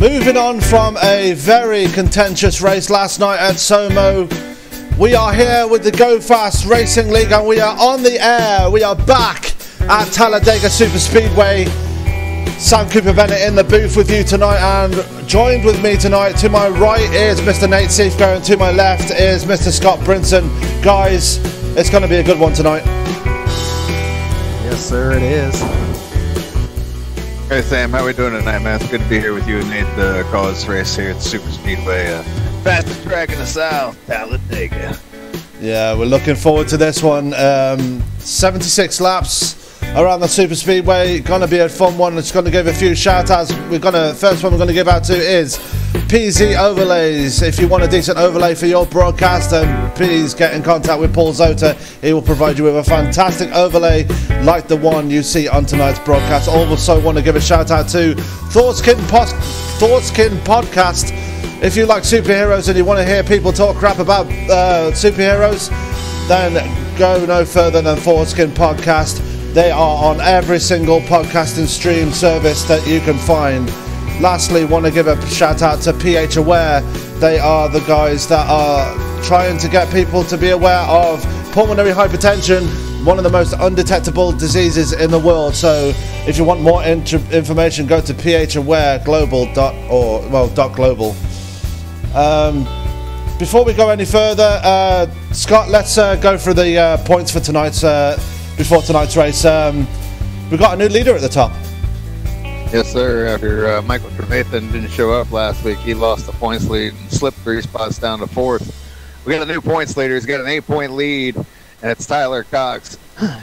Moving on from a very contentious race last night at Somo, we are here with the Go Fast Racing League and we are on the air. We are back at Talladega Superspeedway. Sam Cooper Bennett in the booth with you tonight, and joined with me tonight, to my right is Mr. Nate Seifker and to my left is Mr. Scott Brinson. Guys, it's going to be a good one tonight. Yes, sir, it is. Hey Sam, how we doing tonight, man? It's good to be here with you and Nate to call this race here at Super Speedway. Fastest track in the South, Talladega. Yeah, we're looking forward to this one. 76 laps around the Super Speedway. Gonna be a fun one. It's gonna give a few shout outs. First one we're gonna give out to is PZ Overlays. If you want a decent overlay for your broadcast, then please get in contact with Paul Zota. He will provide you with a fantastic overlay like the one you see on tonight's broadcast. Also want to give a shout out to Thoughtskin Podcast. If you like superheroes and you want to hear people talk crap about superheroes, then go no further than Thoughtskin Podcast. They are on every single podcasting stream service that you can find. Lastly, want to give a shout out to PH Aware. They are the guys that are trying to get people to be aware of pulmonary hypertension, one of the most undetectable diseases in the world. So if you want more information, go to phawareglobal.global. Before we go any further, Scott, let's go through the points for tonight's before tonight's race. We've got a new leader at the top. Yes, sir. After Michael Trevathan didn't show up last week, he lost the points lead and slipped 3 spots down to 4th. We got a new points leader. He's got an 8-point lead, and it's Tyler Cox.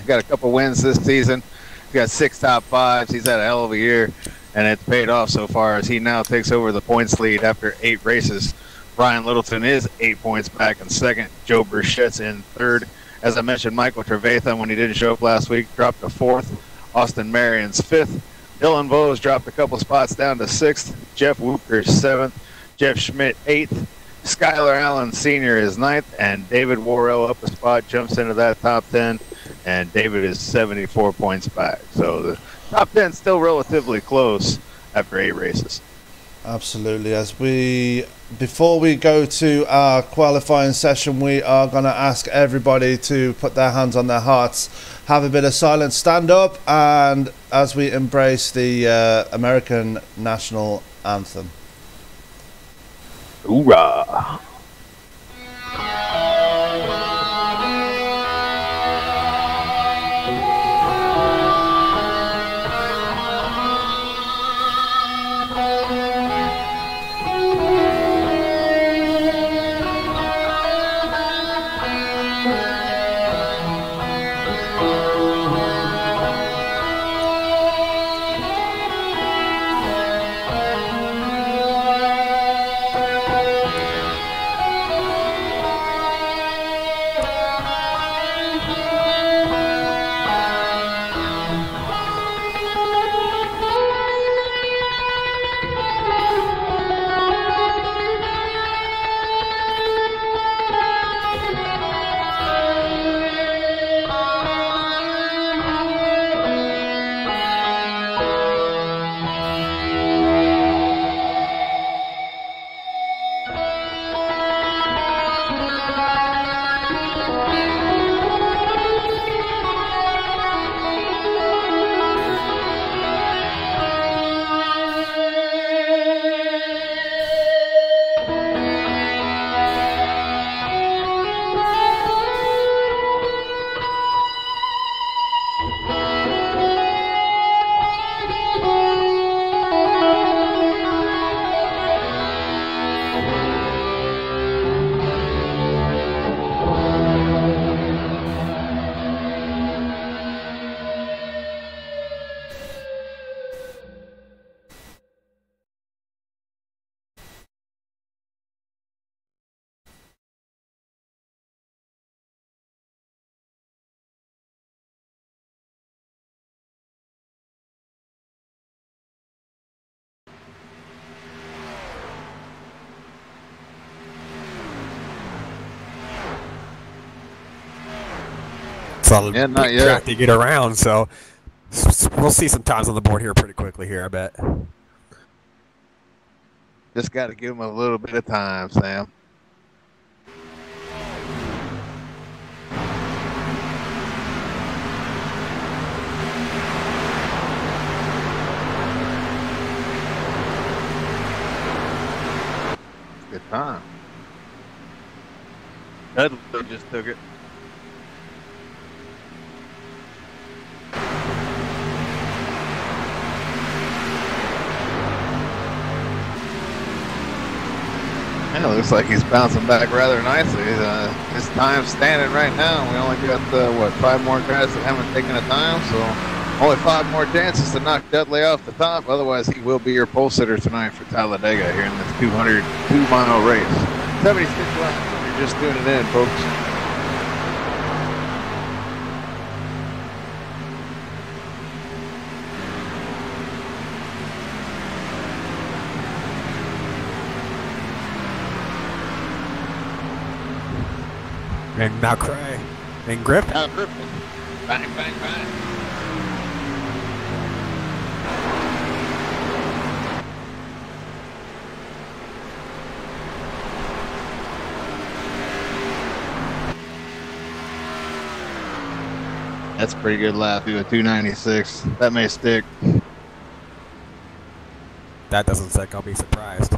Got a couple wins this season. He's got 6 top 5s. He's had a hell of a year, and it's paid off so far as he now takes over the points lead after 8 races. Brian Littleton is 8 points back in second. Joe Burchett's in third. As I mentioned, Michael Trevathan, when he didn't show up last week, dropped to 4th. Austin Marion's 5th. Dylan Bowes dropped a couple spots down to 6th. Jeff Wooker 7th. Jeff Schmidt 8th. Skylar Allen Sr. is 9th. And David Worrell up a spot, jumps into that top 10. And David is 74 points back. So the top 10 is still relatively close after 8 races. Absolutely. Before we go to our qualifying session, we are going to ask everybody to put their hands on their hearts, have a bit of silence, stand up, and as we embrace the American national anthem. Hoorah! Solid not yet. track to get around, so we'll see some times on the board here pretty quickly here, I bet. Just got to give him a little bit of time, Sam. Good time. Dudley just took it. And it looks like he's bouncing back rather nicely. His time's standing right now. We only got, 5 more guys that haven't taken a time, so only 5 more chances to knock Dudley off the top. Otherwise, he will be your pole sitter tonight for Talladega here in this 202-mile race. 76 laps. You're just tuning in, folks. And now Cray. And Griffin. Now Griffin. Bang, bang, bang. That's a pretty good lap through a 296. That may stick. That doesn't stick. I'll be surprised.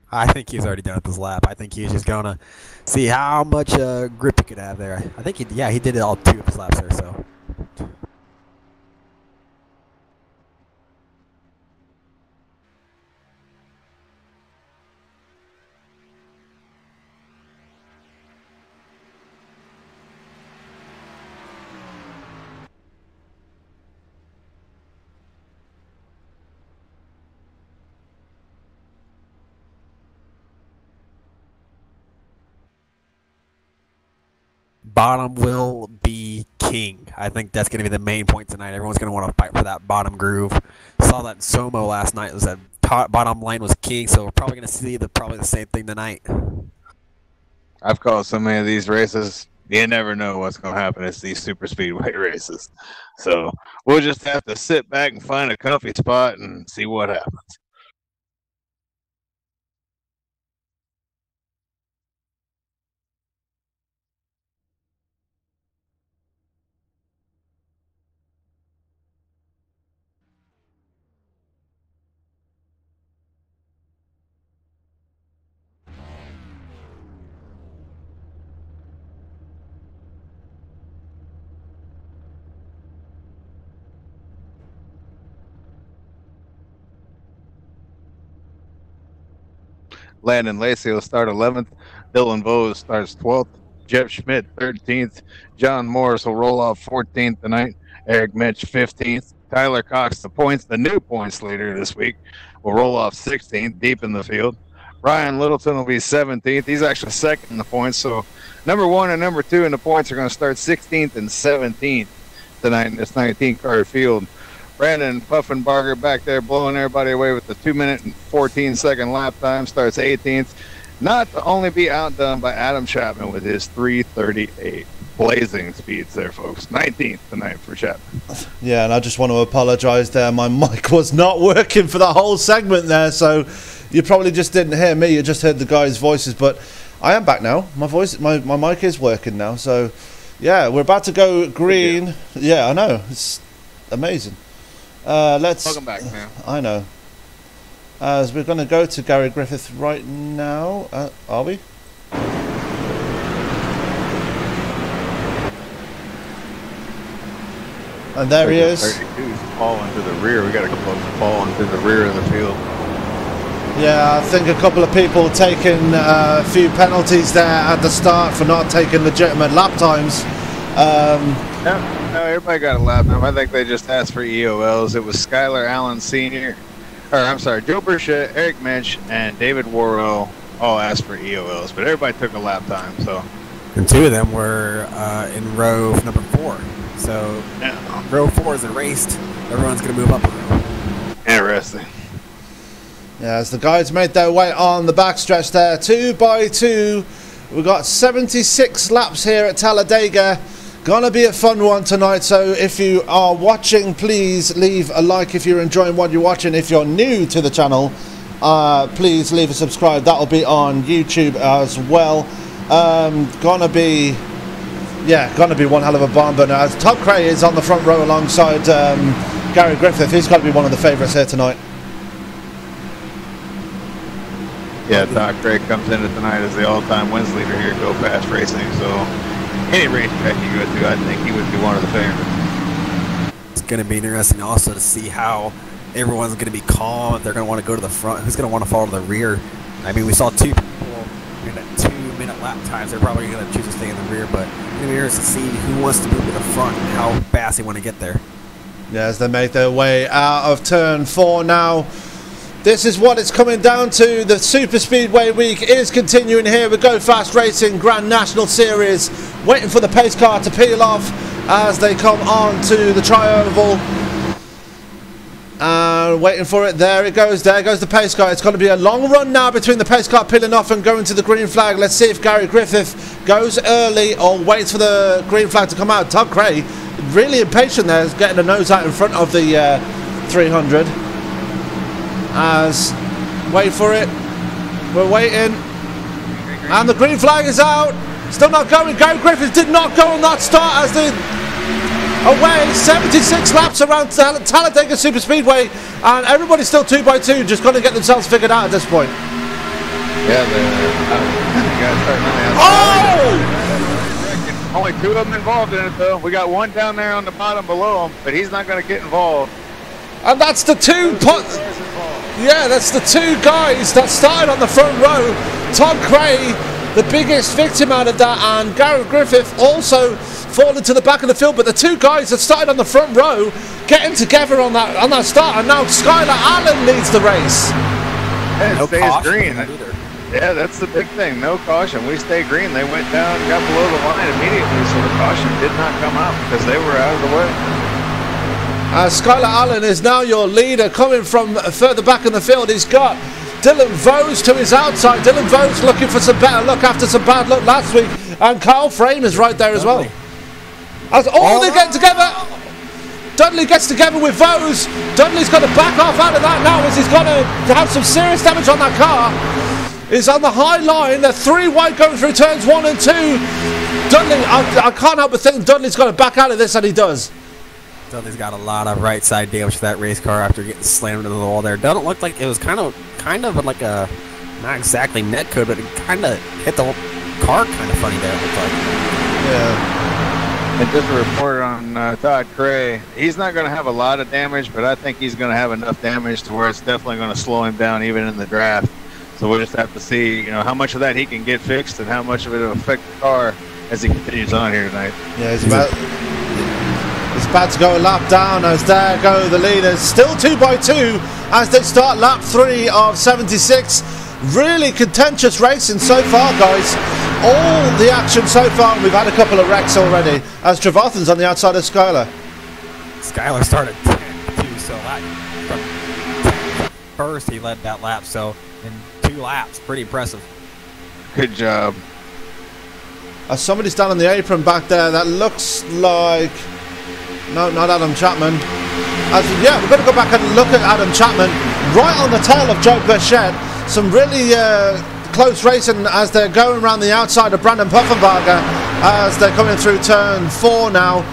I think he's already done at this lap. I think he's just going to see how much grip he could have there. I think he did it all 2 of his laps there, so. Bottom will be king. I think that's going to be the main point tonight. Everyone's going to want to fight for that bottom groove. Saw that in Somo last night. Was that bottom lane was king, so we're probably going to see probably the same thing tonight. I've called so many of these races. You never know what's going to happen. It's these super speedway races. So we'll just have to sit back and find a comfy spot and see what happens. Landon Lacey will start 11th. Dylan Bose starts 12th. Jeff Schmidt 13th. John Morris will roll off 14th tonight. Eric Mitch 15th. Tyler Cox, the new points leader this week, will roll off 16th, deep in the field. Ryan Littleton will be 17th. He's actually second in the points. So number 1 and number 2 in the points are going to start 16th and 17th tonight in this 19-car field. Brandon Puffenbarger back there blowing everybody away with the 2-minute and 14-second lap time, starts 18th. Not to only be outdone by Adam Chapman with his 3:38. Blazing speeds there, folks. 19th tonight for Chapman. Yeah, and I just want to apologise there. My mic was not working for the whole segment there, so you probably just didn't hear me. You just heard the guys' voices, but I am back now. My mic is working now, so yeah, we're about to go green. Yeah, I know. It's amazing. Welcome back, man. I know. As we're going to go to Gary Griffith right now. Are we? And there he is. 32's falling to the rear. We got a couple of them falling to the rear of the field. Yeah, I think a couple of people taking a few penalties there at the start for not taking legitimate lap times. Yeah. No, everybody got a lap time. I think they just asked for EOLs. It was Skylar Allen Sr., or I'm sorry, Joe Burchett, Eric Minch, and David Worrell all asked for EOLs, but everybody took a lap time. So, and 2 of them were in row number 4. So, row 4 is erased. Everyone's going to move up a row. Interesting. Yeah, as the guys made their way on the backstretch there, 2 by 2. We've got 76 laps here at Talladega. Gonna be a fun one tonight, so if you are watching, please leave a like if you're enjoying what you're watching. If you're new to the channel, please leave a subscribe. That'll be on YouTube as well. Gonna be one hell of a barn burner. As Todd Cray is on the front row alongside Gary Griffith. He's got to be one of the favourites here tonight. Yeah, Todd Craig comes into tonight as the all-time wins leader here at Go Fast Racing. So any racetrack you go to, I think he would be one of the favorites. It's going to be interesting also to see how everyone's going to be calm. If they're going to want to go to the front, who's going to want to follow to the rear. I mean, we saw 2 people in at 2-minute lap times. They're probably going to choose to stay in the rear, but it's going to be interesting to see who wants to move to the front and how fast they want to get there. Yeah, as they make their way out of turn 4 now. This is what it's coming down to. The Super Speedway week is continuing here with Go Fast Racing Grand National Series. Waiting for the pace car to peel off as they come on to the tri-oval. And waiting for it. There it goes. There goes the pace car. It's going to be a long run now between the pace car peeling off and going to the green flag. Let's see if Gary Griffith goes early or waits for the green flag to come out. Todd Cray, really impatient there, is getting a nose out in front of the 300. As wait for it, we're waiting, and the green flag is out. Still not going. Gary Griffith did not go on that start as the away 76 laps around Talladega Super Speedway, and everybody's still 2 by 2, just going to get themselves figured out at this point. Yeah, Oh! Only 2 of them involved in it though. We got 1 down there on the bottom below him, but he's not going to get involved. And that's the 2 yeah, that's the 2 guys that started on the front row. Todd Cray, the biggest victim out of that, and Garrett Griffith also falling to the back of the field. But the 2 guys that started on the front row getting together on that start, and now Skylar Allen leads the race. Yeah, it No stays caution green. Yeah, that's the big thing. No caution. We stay green. They went down, got below the line immediately, so the caution did not come out because they were out of the way. Skylar Allen is now your leader, coming from further back in the field. He's got Dylan Vose to his outside. Dylan Vose looking for some better luck after some bad luck last week. And Kyle Frame is right there as well. As they get together. Dudley gets together with Vose. Dudley's got to back off out of that now as he's got to have some serious damage on that car. He's on the high line. They're 3 wide going through turns 1 and 2. Dudley, I can't help but think Dudley's got to back out of this, and he does. Dudley's got a lot of right side damage to that race car after getting slammed into the wall there. Doesn't look like it was kind of like a, not exactly net code, but it kind of hit the car kind of funny there, it looked like. Yeah. And just a report on Todd Cray. He's not going to have a lot of damage, but I think he's going to have enough damage to where it's definitely going to slow him down even in the draft. So we'll just have to see, how much of that he can get fixed and how much of it will affect the car as he continues on here tonight. Yeah, he's about to go a lap down as there go the leaders. Still 2 by 2 as they start lap 3 of 76. Really contentious racing so far, guys. All the action so far, and we've had a couple of wrecks already as Trevathan's on the outside of Skylar. Skylar started 10-2, so from first he led that lap, so in 2 laps, pretty impressive. Good job. Somebody's down on the apron back there. That looks like... No, not Adam Chapman. Yeah, we're going to go back and look at Adam Chapman right on the tail of Joe Burchett. Some really close racing as they're going around the outside of Brandon Puffenbarger as they're coming through turn 4 now.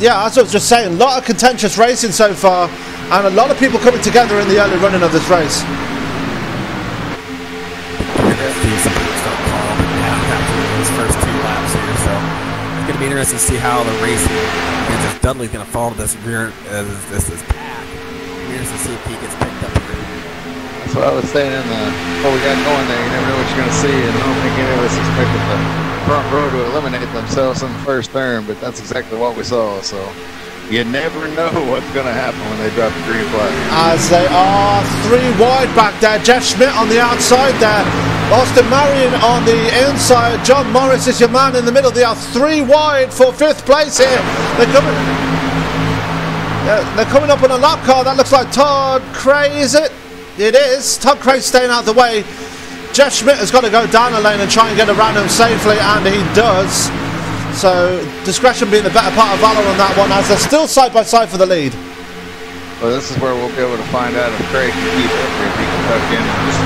Yeah, as I was just saying, a lot of contentious racing so far and a lot of people coming together in the early running of this race. First 2 laps here, so it's going to be interesting to see how the racing is. Dudley's going to follow this rear this pack. Interesting to see if he gets picked up here. That's what I was saying before we got going there. You never know what you're going to see, and I don't think any of us expected that. front row to eliminate themselves in the first turn, but that's exactly what we saw. So you never know what's going to happen when they drop the green flag. As they are 3 wide back there. Jeff Schmidt on the outside there. Austin Marion on the inside. John Morris is your man in the middle. They are 3 wide for 5th place here. They're coming up on a lap car. That looks like Todd Cray, is it? It is. Todd Cray's staying out the way. Jeff Schmidt has got to go down a lane and try and get around him safely, and he does. So discretion being the better part of valor on that one, as they're still side by side for the lead. Well, this is where we'll be able to find out if Craig can keep up, or if he can tuck in and just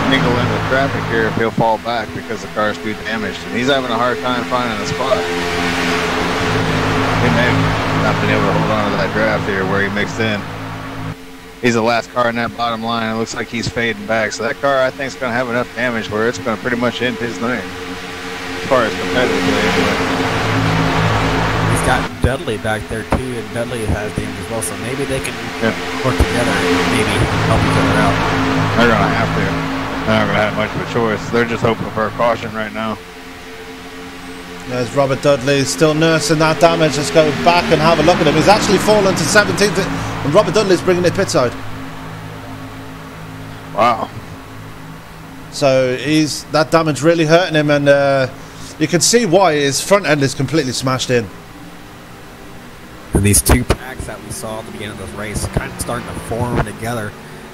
mingle in with traffic here, if he'll fall back because the car's too damaged. And he's having a hard time finding a spot. He may have not been able to hold on to that draft here where he mixed in. He's the last car in that bottom line. It looks like he's fading back. So that car, I think, is going to have enough damage where it's going to pretty much end his lane. As far as competitively, anyway. He's got Dudley back there, too, and Dudley has damage as well. So maybe they can work together and maybe help each other out. They're going to have to. They're not going to have much of a choice. They're just hoping for a caution right now. There's Robert Dudley still nursing that damage. Let's go back and have a look at him. He's actually fallen to 17th, and Robert Dudley's bringing it pit side. Wow. So that damage really hurting him, and you can see why his front end is completely smashed in. And these 2 packs that we saw at the beginning of this race kind of starting to form together.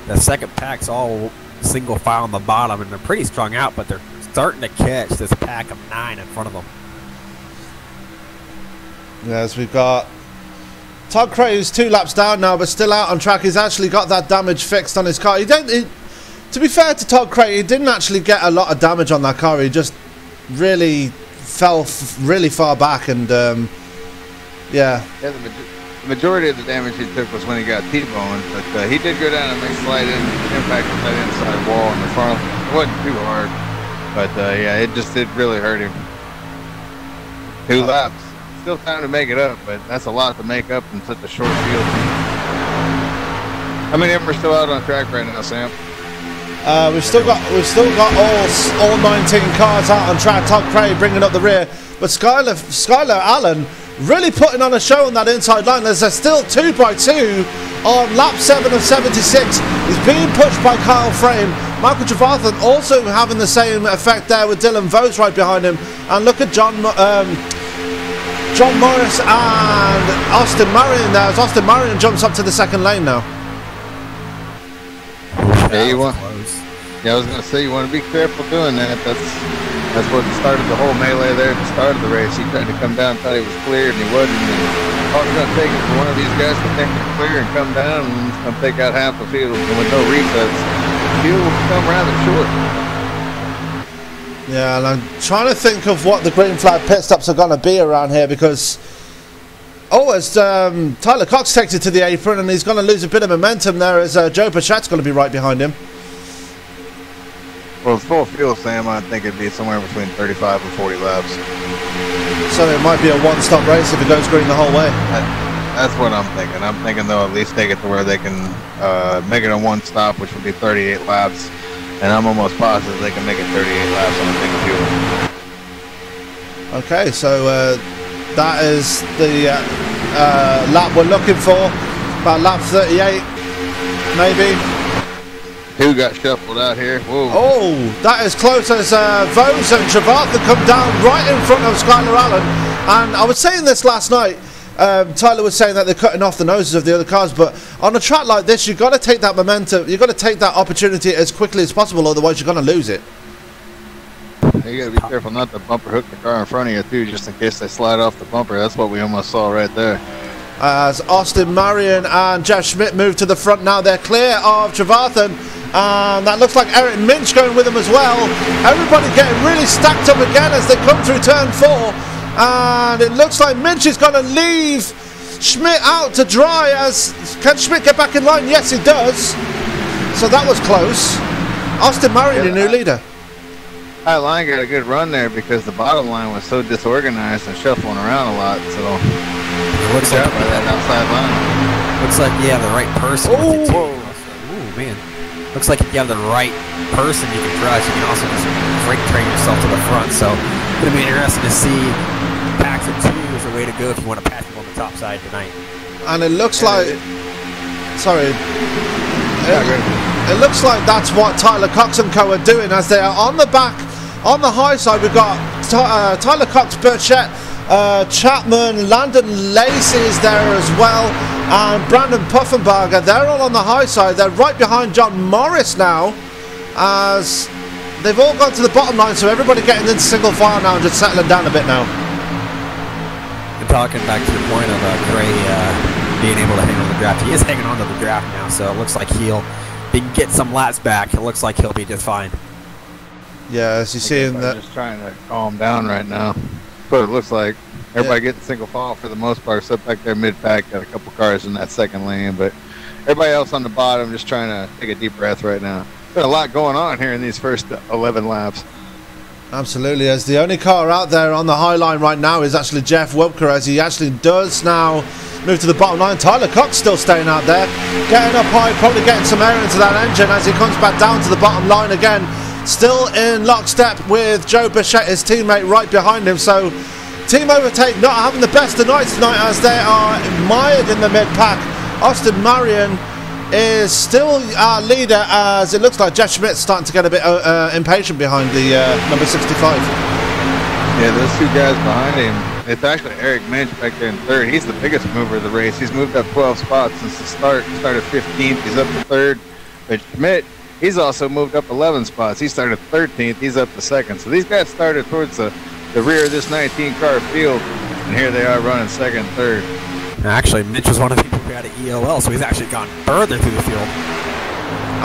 The second pack's all single file on the bottom, and they're pretty strung out, but they're starting to catch this pack of 9 in front of them. Yes, we've got Todd Cray, who's 2 laps down now, but still out on track. He's actually got that damage fixed on his car. To be fair to Todd Cray, he didn't actually get a lot of damage on that car. He just really fell really far back, and yeah. The majority of the damage he took was when he got T-boned, but he did go down and make slight impact with that inside wall in the front. It wasn't too hard, but yeah, it did really hurt him. 2 laps. Still time to make it up, but that's a lot to make up in such a short field. How many of them are still out on track right now, Sam? We've still got all 19 cars out on track. Todd Cray bringing up the rear, but Skylar Allen really putting on a show on that inside line. There's still 2x2 on lap 7 of 76. He's being pushed by Kyle Frame. Michael Trevathan also having the same effect there with Dylan Vose right behind him. And look at John Morris and Austin Marion there, as Austin Marion jumps up to the 2nd lane now. Yeah, I was going to say, you want to be careful doing that. That's what started the whole melee there at the start of the race. He tried to come down, thought he was clear, and he wasn't. And all it's going to take is for one of these guys to think they're clear and come down, and it's going to take out half the field. And with no resets, the field will become rather short. Yeah, and I'm trying to think of what the green flag pit stops are going to be around here, because as Tyler Cox takes it to the apron, and he's going to lose a bit of momentum there, as Joe Pachette's going to be right behind him. Well, it's full field, Sam. I think it'd be somewhere between 35 and 40 laps. So it might be a one-stop race if it goes green the whole way. That's what I'm thinking. I'm thinking they'll at least take it to where they can make it a one stop, which would be 38 laps. And I'm almost positive they can make it 38 laps on a big fuel. Okay, so that is the lap we're looking for. About lap 38, maybe. Who got shuffled out here? Whoa. Oh, that is close as Vose and Trevathan come down right in front of Skylar Allen. And I was saying this last night. Tyler was saying that they're cutting off the noses of the other cars, but on a track like this, you've got to take that momentum, you've got to take that opportunity as quickly as possible, otherwise you're going to lose it. You got to be careful not to bumper hook the car in front of you too, just in case they slide off the bumper. That's what we almost saw right there. As Austin Marion and Jeff Schmidt move to the front now, they're clear of Trevathan, and that looks like Eric Minch going with them as well. Everybody getting really stacked up again as they come through turn 4. And it looks like Minch is going to leave Schmidt out to dry. Can Schmidt get back in line? Yes, he does. So that was close. Austin Marion, your new leader. High line got a good run there because the bottom line was so disorganized and shuffling around a lot. So it looks like by that outside line. Looks like you have the right person. Ooh, man. Looks like if you have the right person you can trust, you can also just brake train yourself to the front. So going to be interesting to see. Packs of 2 is the way to go if you want to pass them on the top side tonight. And it looks like... Sorry. It looks like that's what Tyler Cox and co are doing as they are on the back. On the high side, we've got Tyler Cox, Burchett, Chapman, Landon Lacey is there as well, and Brandon Puffenbarger. They're all on the high side. They're right behind John Morris now, as they've all gone to the bottom line, so everybody getting into single file now and just settling down a bit now. And talking back to the point of Gray being able to hang on the draft, he is hanging on to the draft now, so it looks like he can get some laps back. It looks like he'll be just fine. Yeah, as you see in that. Just trying to calm down right now. That's what it looks like. Everybody getting single file for the most part, except back there mid-pack. Got a couple cars in that second lane, but everybody else on the bottom just trying to take a deep breath right now. There's a lot going on here in these first 11 laps. Absolutely, as the only car out there on the high line right now is actually Jeff Webker, as he actually does now move to the bottom line. Tyler Cox still staying out there, getting up high, probably getting some air into that engine as he comes back down to the bottom line again. Still in lockstep with Joe Bichette, his teammate, right behind him. So Team Overtake not having the best of nights tonight as they are mired in the mid-pack. Austin Marion is still our leader, as it looks like Jeff Schmidt's starting to get a bit impatient behind the number 65. Yeah, those two guys behind him, it's actually Eric Minch back there in third. He's the biggest mover of the race. He's moved up 12 spots since the start. He started 15th. He's up to third. But Schmidt, he's also moved up 11 spots. He started 13th. He's up to second. So these guys started towards the rear of this 19-car field, and here they are running second and third. Actually, Mitch was one of the people who had an EOL, so he's actually gone further through the field.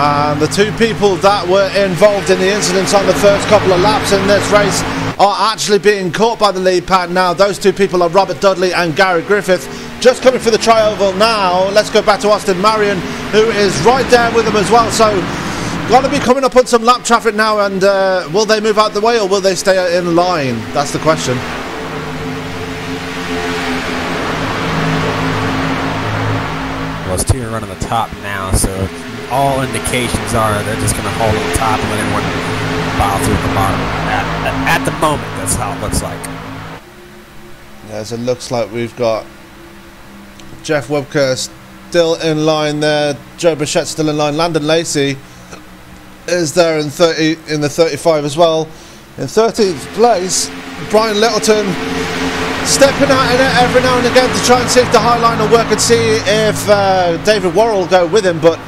And the two people that were involved in the incidents on the first couple of laps in this race are actually being caught by the lead pack now. Those two people are Robert Dudley and Gary Griffith. Just coming for the tri-oval now. Let's go back to Austin Marion, who is right there with them as well. So got to be coming up on some lap traffic now, and will they move out the way or will they stay in line? That's the question. Well, it's 2 running the top now, so all indications are they're just going to hold on top and let everyone file through the bottom. At the moment, that's how it looks like. Yes, it looks like we've got Jeff Webker still in line there. Joe Bichette still in line. Landon Lacey is there in the 35 as well. In 13th place, Brian Littleton stepping out in it every now and again to try and see if the high line will work and see if David Worrell will go with him, but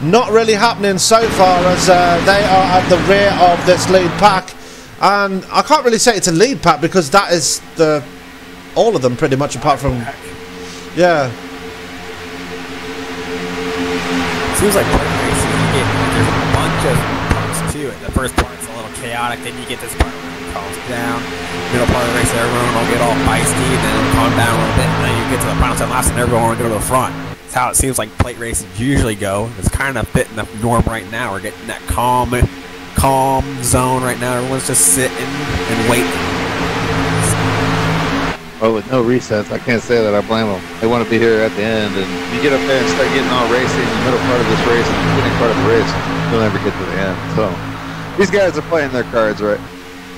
not really happening so far, as they are at the rear of this lead pack. And I can't really say it's a lead pack because that is all of them pretty much, apart from yeah. Seems like there's a bunch of parts to it. The first part's a little chaotic, then you get this part where it calms down. Middle part of the race, everyone will get all feisty, and then it'll calm down a little bit, and then you get to the final 10 laps, and everyone will go to the front. That's how it seems like plate races usually go. It's kind of fitting the norm right now. We're getting that calm zone right now. Everyone's just sitting and waiting. Well, with no resets, I can't say that I blame them. They want to be here at the end, and you get up there and start getting all racy in the middle part of this race and the beginning part of the race, you'll never get to the end. So these guys are playing their cards right.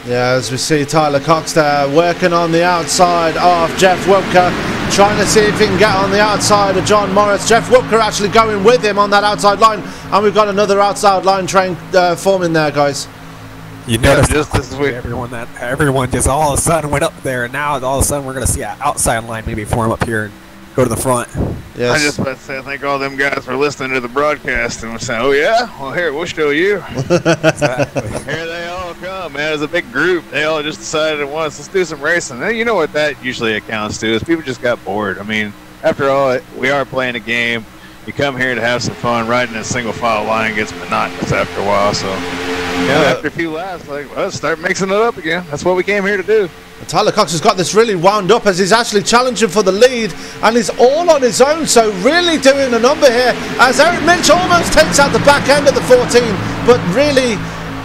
Yeah, as we see Tyler Cox there working on the outside of Jeff Webker, trying to see if he can get on the outside of John Morris. Jeff Webker actually going with him on that outside line, and we've got another outside line train forming there, guys. You notice just this week, everyone just all of a sudden went up there, and now all of a sudden we're going to see an outside line maybe form up here and go to the front. Yes. I just about to say, I think all them guys were listening to the broadcast and were saying, "Oh yeah, well here we'll show you." Exactly. Here they all come, man. As a big group, they all just decided at once, let's do some racing. And you know what that usually accounts to is people just got bored. I mean, after all, we are playing a game. You come here to have some fun. Riding a single file line gets monotonous after a while. So, after a few laps, like, well, start mixing it up again. That's what we came here to do. Tyler Cox has got this really wound up as he's actually challenging for the lead, and he's all on his own, so really doing a number here as Eric Minch almost takes out the back end of the 14, but really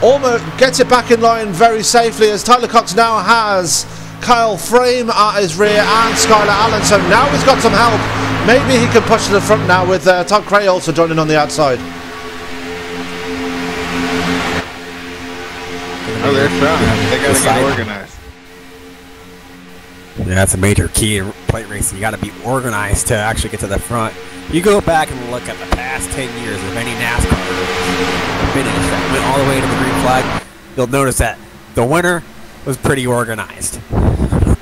almost gets it back in line very safely, as Tyler Cox now has Kyle Frame at his rear and Skylar Allen, so now he's got some help. Maybe he can push to the front now with Todd Cray also joining on the outside. Oh, they're trying. They got to get organized. Yeah, that's a major key in plate racing. You got to be organized to actually get to the front. You go back and look at the past 10 years of any NASCAR finish that went all the way to the green flag, you'll notice that the winner was pretty organized.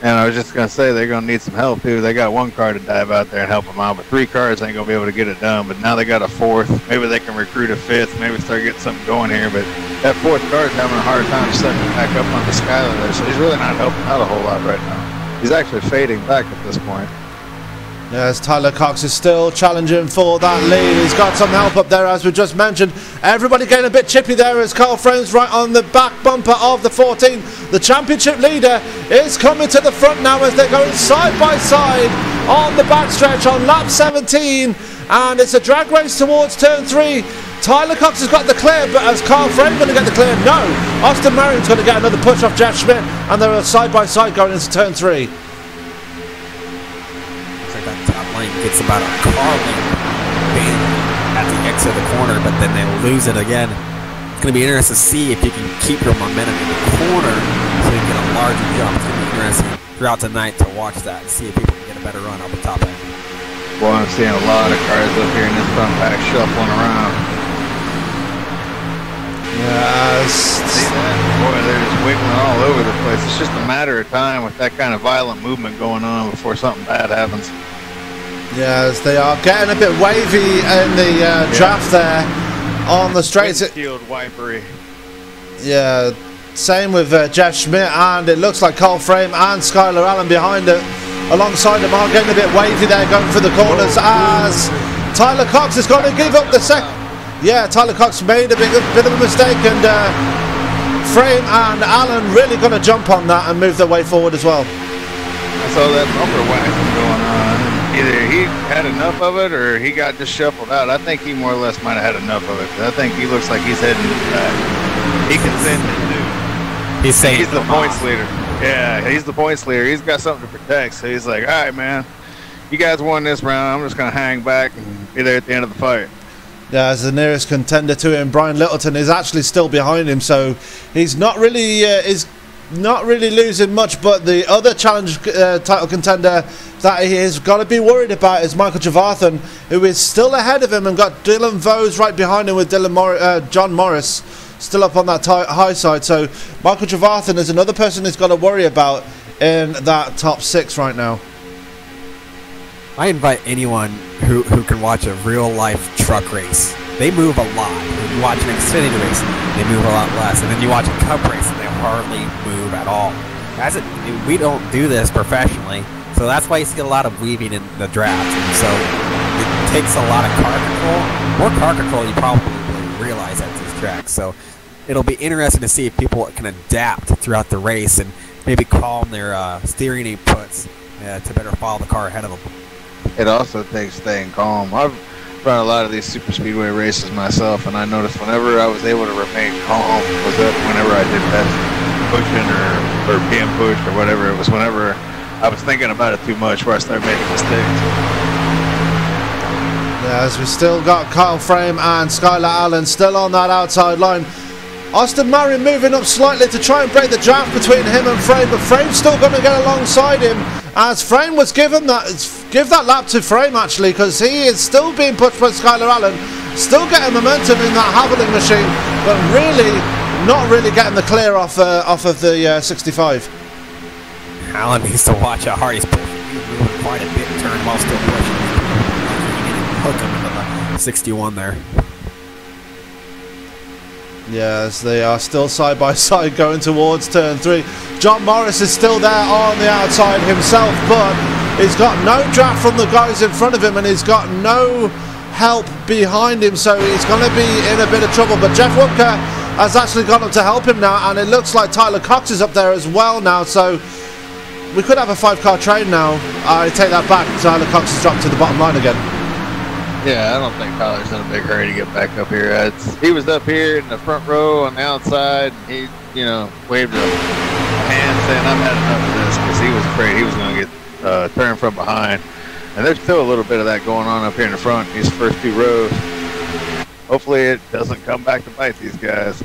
And I was just going to say, they're going to need some help, too. They got one car to dive out there and help them out, but 3 cars ain't going to be able to get it done. But now they got a 4th. Maybe they can recruit a 5th. Maybe start getting something going here. But that 4th car is having a hard time setting back up on the Skyler there, so he's really not helping out a whole lot right now. He's actually fading back at this point. Yes, Tyler Cox is still challenging for that lead. He's got some help up there, as we just mentioned. Everybody getting a bit chippy there as Carl Frame's right on the back bumper of the 14. The championship leader is coming to the front now as they're going side by side on the backstretch on lap 17. And it's a drag race towards turn 3. Tyler Cox has got the clear, but is Carl Frame going to get the clear? No. Austin Marion's going to get another push off Jeff Schmidt, and they're side by side going into turn 3. Gets about a car length at the exit of the corner, but then they lose it again. It's going to be interesting to see if you can keep your momentum in the corner so you get a larger jump. It's going to be interesting throughout the night to watch that and see if people can get a better run off the top end. Well, I'm seeing a lot of cars up here in this front pack shuffling around. Yes. See that? Boy, they're just wiggling all over the place. It's just a matter of time with that kind of violent movement going on before something bad happens. Yes, they are getting a bit wavy in the draft there on the straights. Windshield wipery. Yeah, same with Jeff Schmidt, and it looks like Carl Frame and Skylar Allen behind it, alongside them, are getting a bit wavy there, going for the corners as Tyler Cox is going to give up the second. Yeah, Tyler Cox made a bit of a mistake, and Frame and Allen really going to jump on that and move their way forward as well. I saw that bumper waxing going on. Either he had enough of it or he got just shuffled out. I think he more or less might have had enough of it. I think he looks like he's heading back. He can send it, dude. He's saying he's the points leader. Yeah, he's the points leader. He's got something to protect. So he's like, all right, man, you guys won this round. I'm just going to hang back and be there at the end of the fight. Yeah, as the nearest contender to him, Brian Littleton is actually still behind him, so he's not really losing much. But the other challenge title contender that he has got to be worried about is Michael Trevathan, who is still ahead of him and got Dylan Vose right behind him with John Morris still up on that high side. So Michael Trevathan is another person who's got to worry about in that top 6 right now. I invite anyone who can watch a real-life truck race. They move a lot. When you watch an Xfinity race, they move a lot less. And then you watch a Cup race, and they hardly move at all. We don't do this professionally, so that's why you see a lot of weaving in the drafts. And so it takes a lot of car control. More car control you probably realize at these tracks. So it'll be interesting to see if people can adapt throughout the race and maybe calm their steering inputs to better follow the car ahead of them. It also takes staying calm. I've run a lot of these super speedway races myself, and I noticed whenever I was able to remain calm was that whenever I did that pushing or being pushed or whatever. It was whenever I was thinking about it too much where I started making mistakes. Yeah, as we still got Kyle Frame and Skylar Allen still on that outside line. Austin Marion moving up slightly to try and break the draft between him and Frame, but Frame's still going to get alongside him, as Frame was given that, give that lap to Frame actually, because he is still being pushed by Skylar Allen, still getting momentum in that Haviland machine, but really not really getting the clear off of the 65. Allen needs to watch how hard he's pushing. He's moving quite a bit, turn while still pushing. He didn't hook him into the 61 there. Yes, they are still side by side going towards turn 3. John Morris is still there on the outside himself, but he's got no draft from the guys in front of him, and he's got no help behind him, so he's going to be in a bit of trouble. But Jeff Woodker has actually gone up to help him now, and it looks like Tyler Cox is up there as well now, so we could have a 5-car train now. I take that back. Tyler Cox has dropped to the bottom line again. Yeah, I don't think Tyler's in a big hurry to get back up here. He was up here in the front row on the outside. He, waved a hand saying, "I've had enough of this," because he was afraid he was going to get turned from behind. And there's still a little bit of that going on up here in the front, these first 2 rows. Hopefully it doesn't come back to bite these guys.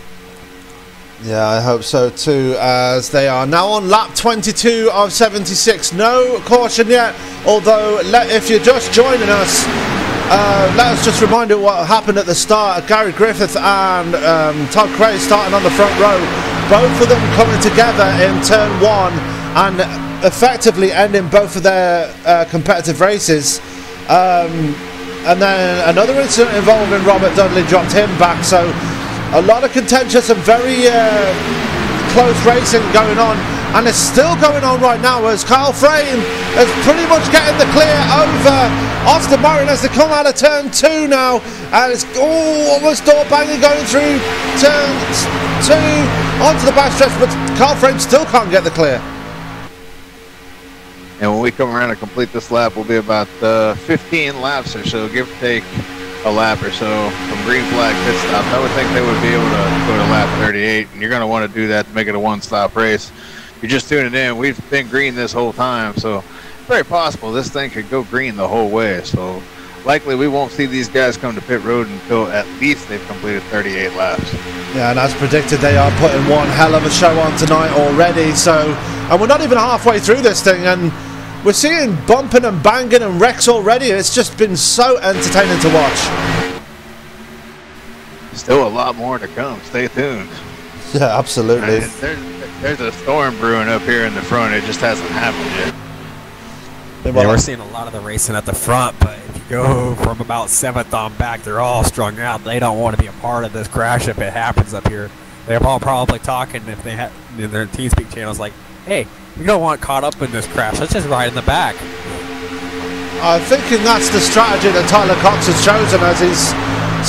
Yeah, I hope so too, as they are now on lap 22 of 76. No caution yet, although if you're just joining us, let us just remind you what happened at the start. Gary Griffith and Todd Cray starting on the front row, both of them coming together in turn 1 and effectively ending both of their competitive races. And then another incident involving Robert Dudley dropped him back, so a lot of contentious and very close racing going on, and it's still going on right now as Kyle Frame is pretty much getting the clear over Austin Marion as they come out of turn 2 now, and it's almost door banging going through turn 2 onto the backstretch, but Kyle Frame still can't get the clear. And when we come around to complete this lap, we'll be about 15 laps or so, give or take a lap or so from green flag pit stop. I would think they would be able to go to lap 38, and you're going to want to do that to make it a one-stop race. You're just tuning in. We've been green this whole time, so very possible this thing could go green the whole way. So likely we won't see these guys come to pit road until at least they've completed 38 laps. Yeah, and as predicted, they are putting one hell of a show on tonight already. So, and we're not even halfway through this thing, and we're seeing bumping and banging and wrecks already. It's just been so entertaining to watch. Still a lot more to come. Stay tuned. Yeah, absolutely. There's a storm brewing up here in the front. It just hasn't happened yet. Yeah, we're seeing a lot of the racing at the front, but if you go from about 7th on back, they're all strung out. They don't want to be a part of this crash if it happens up here. They're all probably talking if they have in their TeamSpeak channels like, hey, we don't want caught up in this crash. Let's just ride in the back. I'm thinking that's the strategy that Tyler Cox has chosen, as he's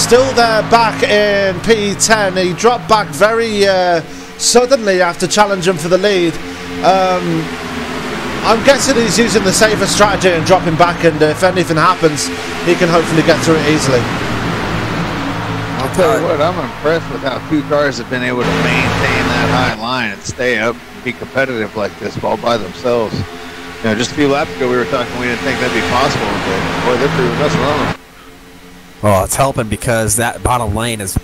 still there back in P10. He dropped back very suddenly after challenging for the lead. I'm guessing he's using the safer strategy and dropping back, and if anything happens, he can hopefully get through it easily. I'll tell you what, I'm impressed with how 2 cars have been able to maintain that high line and stay up and be competitive like this all by themselves. You know, just a few laps ago we were talking we didn't think that'd be possible, but boy, they're proving us wrong. Well, it's helping because that bottom lane is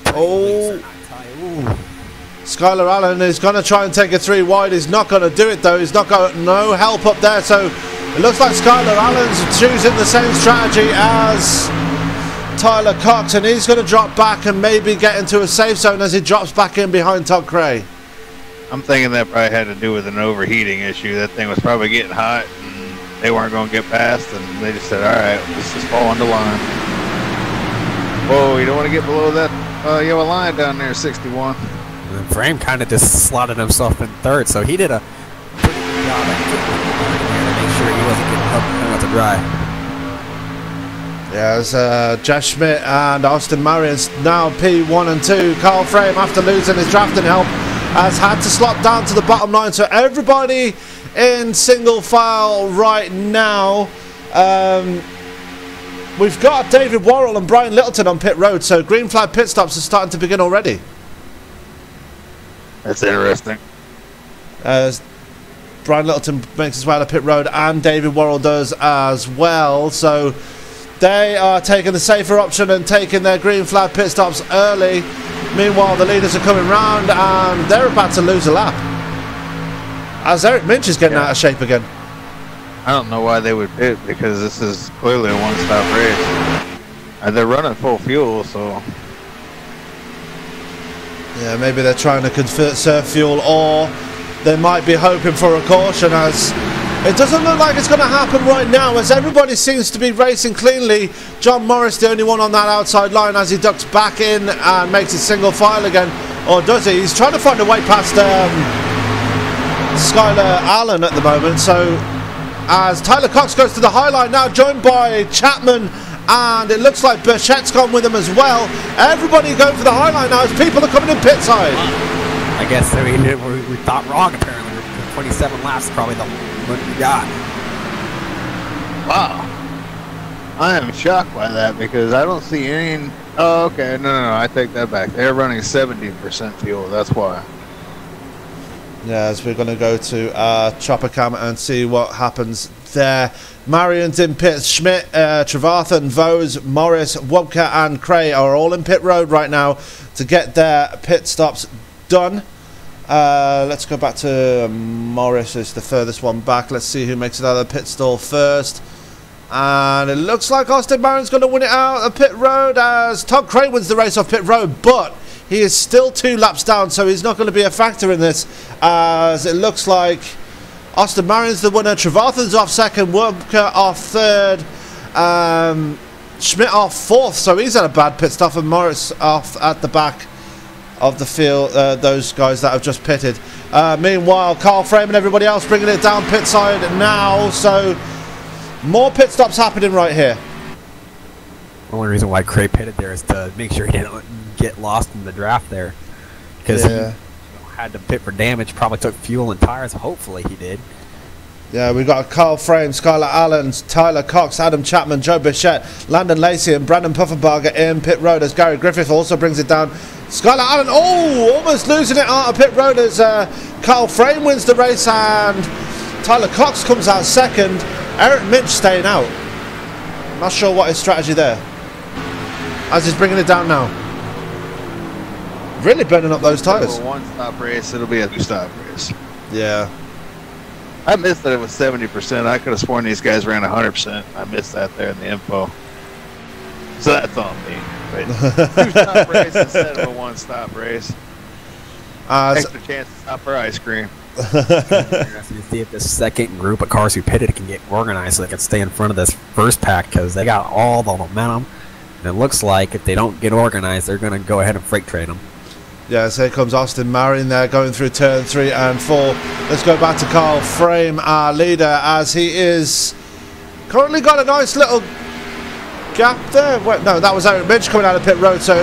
Skylar Allen is going to try and take a 3 wide. He's not going to do it though. He's not got no help up there, so it looks like Skylar Allen's choosing the same strategy as Tyler Cox, and he's going to drop back and maybe get into a safe zone as he drops back in behind Todd Cray. I'm thinking that probably had to do with an overheating issue. That thing was probably getting hot and they weren't going to get past, and they just said, all right, let's just fall into line. Whoa, you don't want to get below that yellow line down there, 61. And Frame kind of just slotted himself in 3rd, so he did a pretty good job at make sure he wasn't getting up to dry. Yeah, as Jeff Schmidt and Austin Marion's now P1 and 2. Carl Frame, after losing his drafting help, has had to slot down to the bottom line. So everybody in single file right now. We've got David Worrell and Brian Littleton on pit road, so green flag pit stops are starting to begin already. That's interesting. As Brian Littleton makes his way out of pit road, and David Worrell does as well. So they are taking the safer option and taking their green flag pit stops early. Meanwhile, the leaders are coming round and they're about to lose a lap, as Eric Minch is getting out of shape again. I don't know why they would pit, because this is clearly a one-stop race. They're running full fuel, so yeah, maybe they're trying to conserve fuel, or they might be hoping for a caution, as it doesn't look like it's going to happen right now, as everybody seems to be racing cleanly. John Morris, the only one on that outside line, as he ducks back in and makes it single file again. Or does he? He's trying to find a way past Skylar Allen at the moment. So as Tyler Cox goes to the high line now, joined by Chapman, and it looks like Burchett's gone with him as well. Everybody going for the high line now as people are coming in pit side. I guess we thought wrong, apparently. 27 laps is probably the one we got. Wow. I am shocked by that, because I don't see any. Oh, okay. No, I take that back. They're running 70% fuel. That's why. Yeah, as we're going to go to Chopper Cam and see what happens there. Marion's in pit. Schmidt, Trevathan, Vose, Morris, Wobka and Cray are all in pit road right now to get their pit stops done. Let's go back to Morris. It's the furthest one back. Let's see who makes it out of the pit stall first. And it looks like Austin Marion's going to win it out of pit road as Todd Craig wins the race off pit road, but he is still 2 laps down, so he's not going to be a factor in this, as it looks like Austin Marion's the winner, Trevathan's off second, Wurmke off third, Schmidt off fourth, so he's had a bad pit stop, and Morris off at the back of the field, those guys that have just pitted. Meanwhile, Carl Frame and everybody else bringing it down pit side now, so more pit stops happening right here. The only reason why Craig pitted there is to make sure he didn't get lost in the draft there, because he had to pit for damage, probably took fuel and tires, hopefully he did. Yeah, we've got Carl Frame, Skylar Allen, Tyler Cox, Adam Chapman, Joe Bichette, Landon Lacey and Brandon Pufferbarger in pit road as Gary Griffith also brings it down. Skylar Allen, almost losing it out of pit road as Carl Frame wins the race and Tyler Cox comes out second. Eric Mitch staying out. Not sure what his strategy there, as he's bringing it down now. Really burning up those tyres. A one-stop race, it'll be a two-stop race. Yeah. I missed that it was 70%. I could have sworn these guys ran 100%. I missed that there in the info. So that's on me. But two-stop race instead of a one-stop race. Extra chance to stop for ice cream. Interesting to see if this second group of cars who pitted can get organized so they can stay in front of this first pack, because they got all the momentum. And it looks like if they don't get organized, they're going to go ahead and freight train them. Yeah, so here comes Austin Marion there going through turn 3 and 4. Let's go back to Carl Frame, our leader, as he is currently got a nice little gap there. Wait, no, that was Eric Midge coming out of pit road, so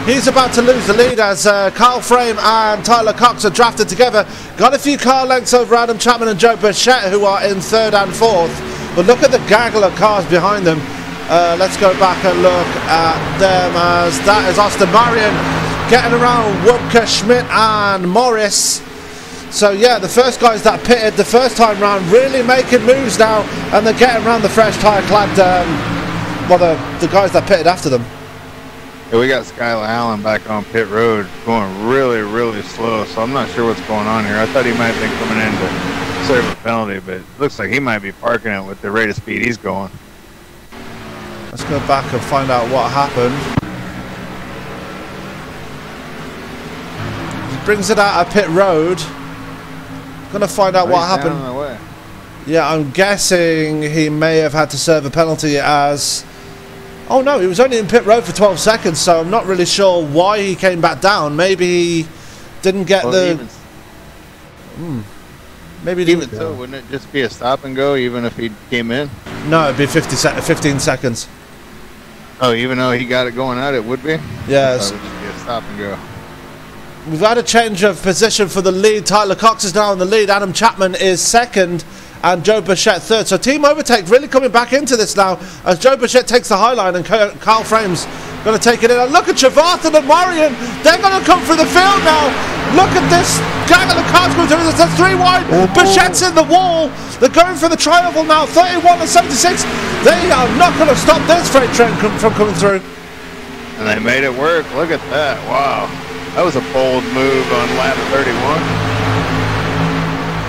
he's about to lose the lead as Carl Frame and Tyler Cox are drafted together. Got a few car lengths over Adam Chapman and Joe Bichette, who are in 3rd and 4th. But look at the gaggle of cars behind them. Let's go back and look at them, as that is Austin Marion getting around Wurmke, Schmidt and Morris. So yeah, the first guys that pitted the first time round really making moves now, and they're getting around the fresh tyre clad, the guys that pitted after them. Yeah, we got Skylar Allen back on pit road going really, really slow, so I'm not sure what's going on here. I thought he might have been coming in to serve a penalty, but it looks like he might be parking it with the rate of speed he's going. Let's go back and find out what happened. He brings it out of pit road. Gonna find out what happened. Down the way. Yeah, I'm guessing he may have had to serve a penalty as... Oh no, he was only in pit road for 12 seconds, so I'm not really sure why he came back down. Maybe he didn't get Maybe he even so, wouldn't it just be a stop and go even if he came in? No, it'd be 15 seconds. Oh, even though he got it going out, it would be? Yes. It would just be a stop and go. We've had a change of position for the lead. Tyler Cox is now in the lead. Adam Chapman is second. And Joe Bichette third. So Team Overtake really coming back into this now as Joe Bichette takes the high line and Carl Frame's going to take it in. And look at Trevathan and Marion. They're going to come through the field now. Look at this gaggle of cars going through this. That's 3 wide. Bichette's in the wall. They're going for the tri-oval now. 31 and 76. They are not going to stop this freight train from coming through. And they made it work. Look at that. Wow. That was a bold move on lap 31.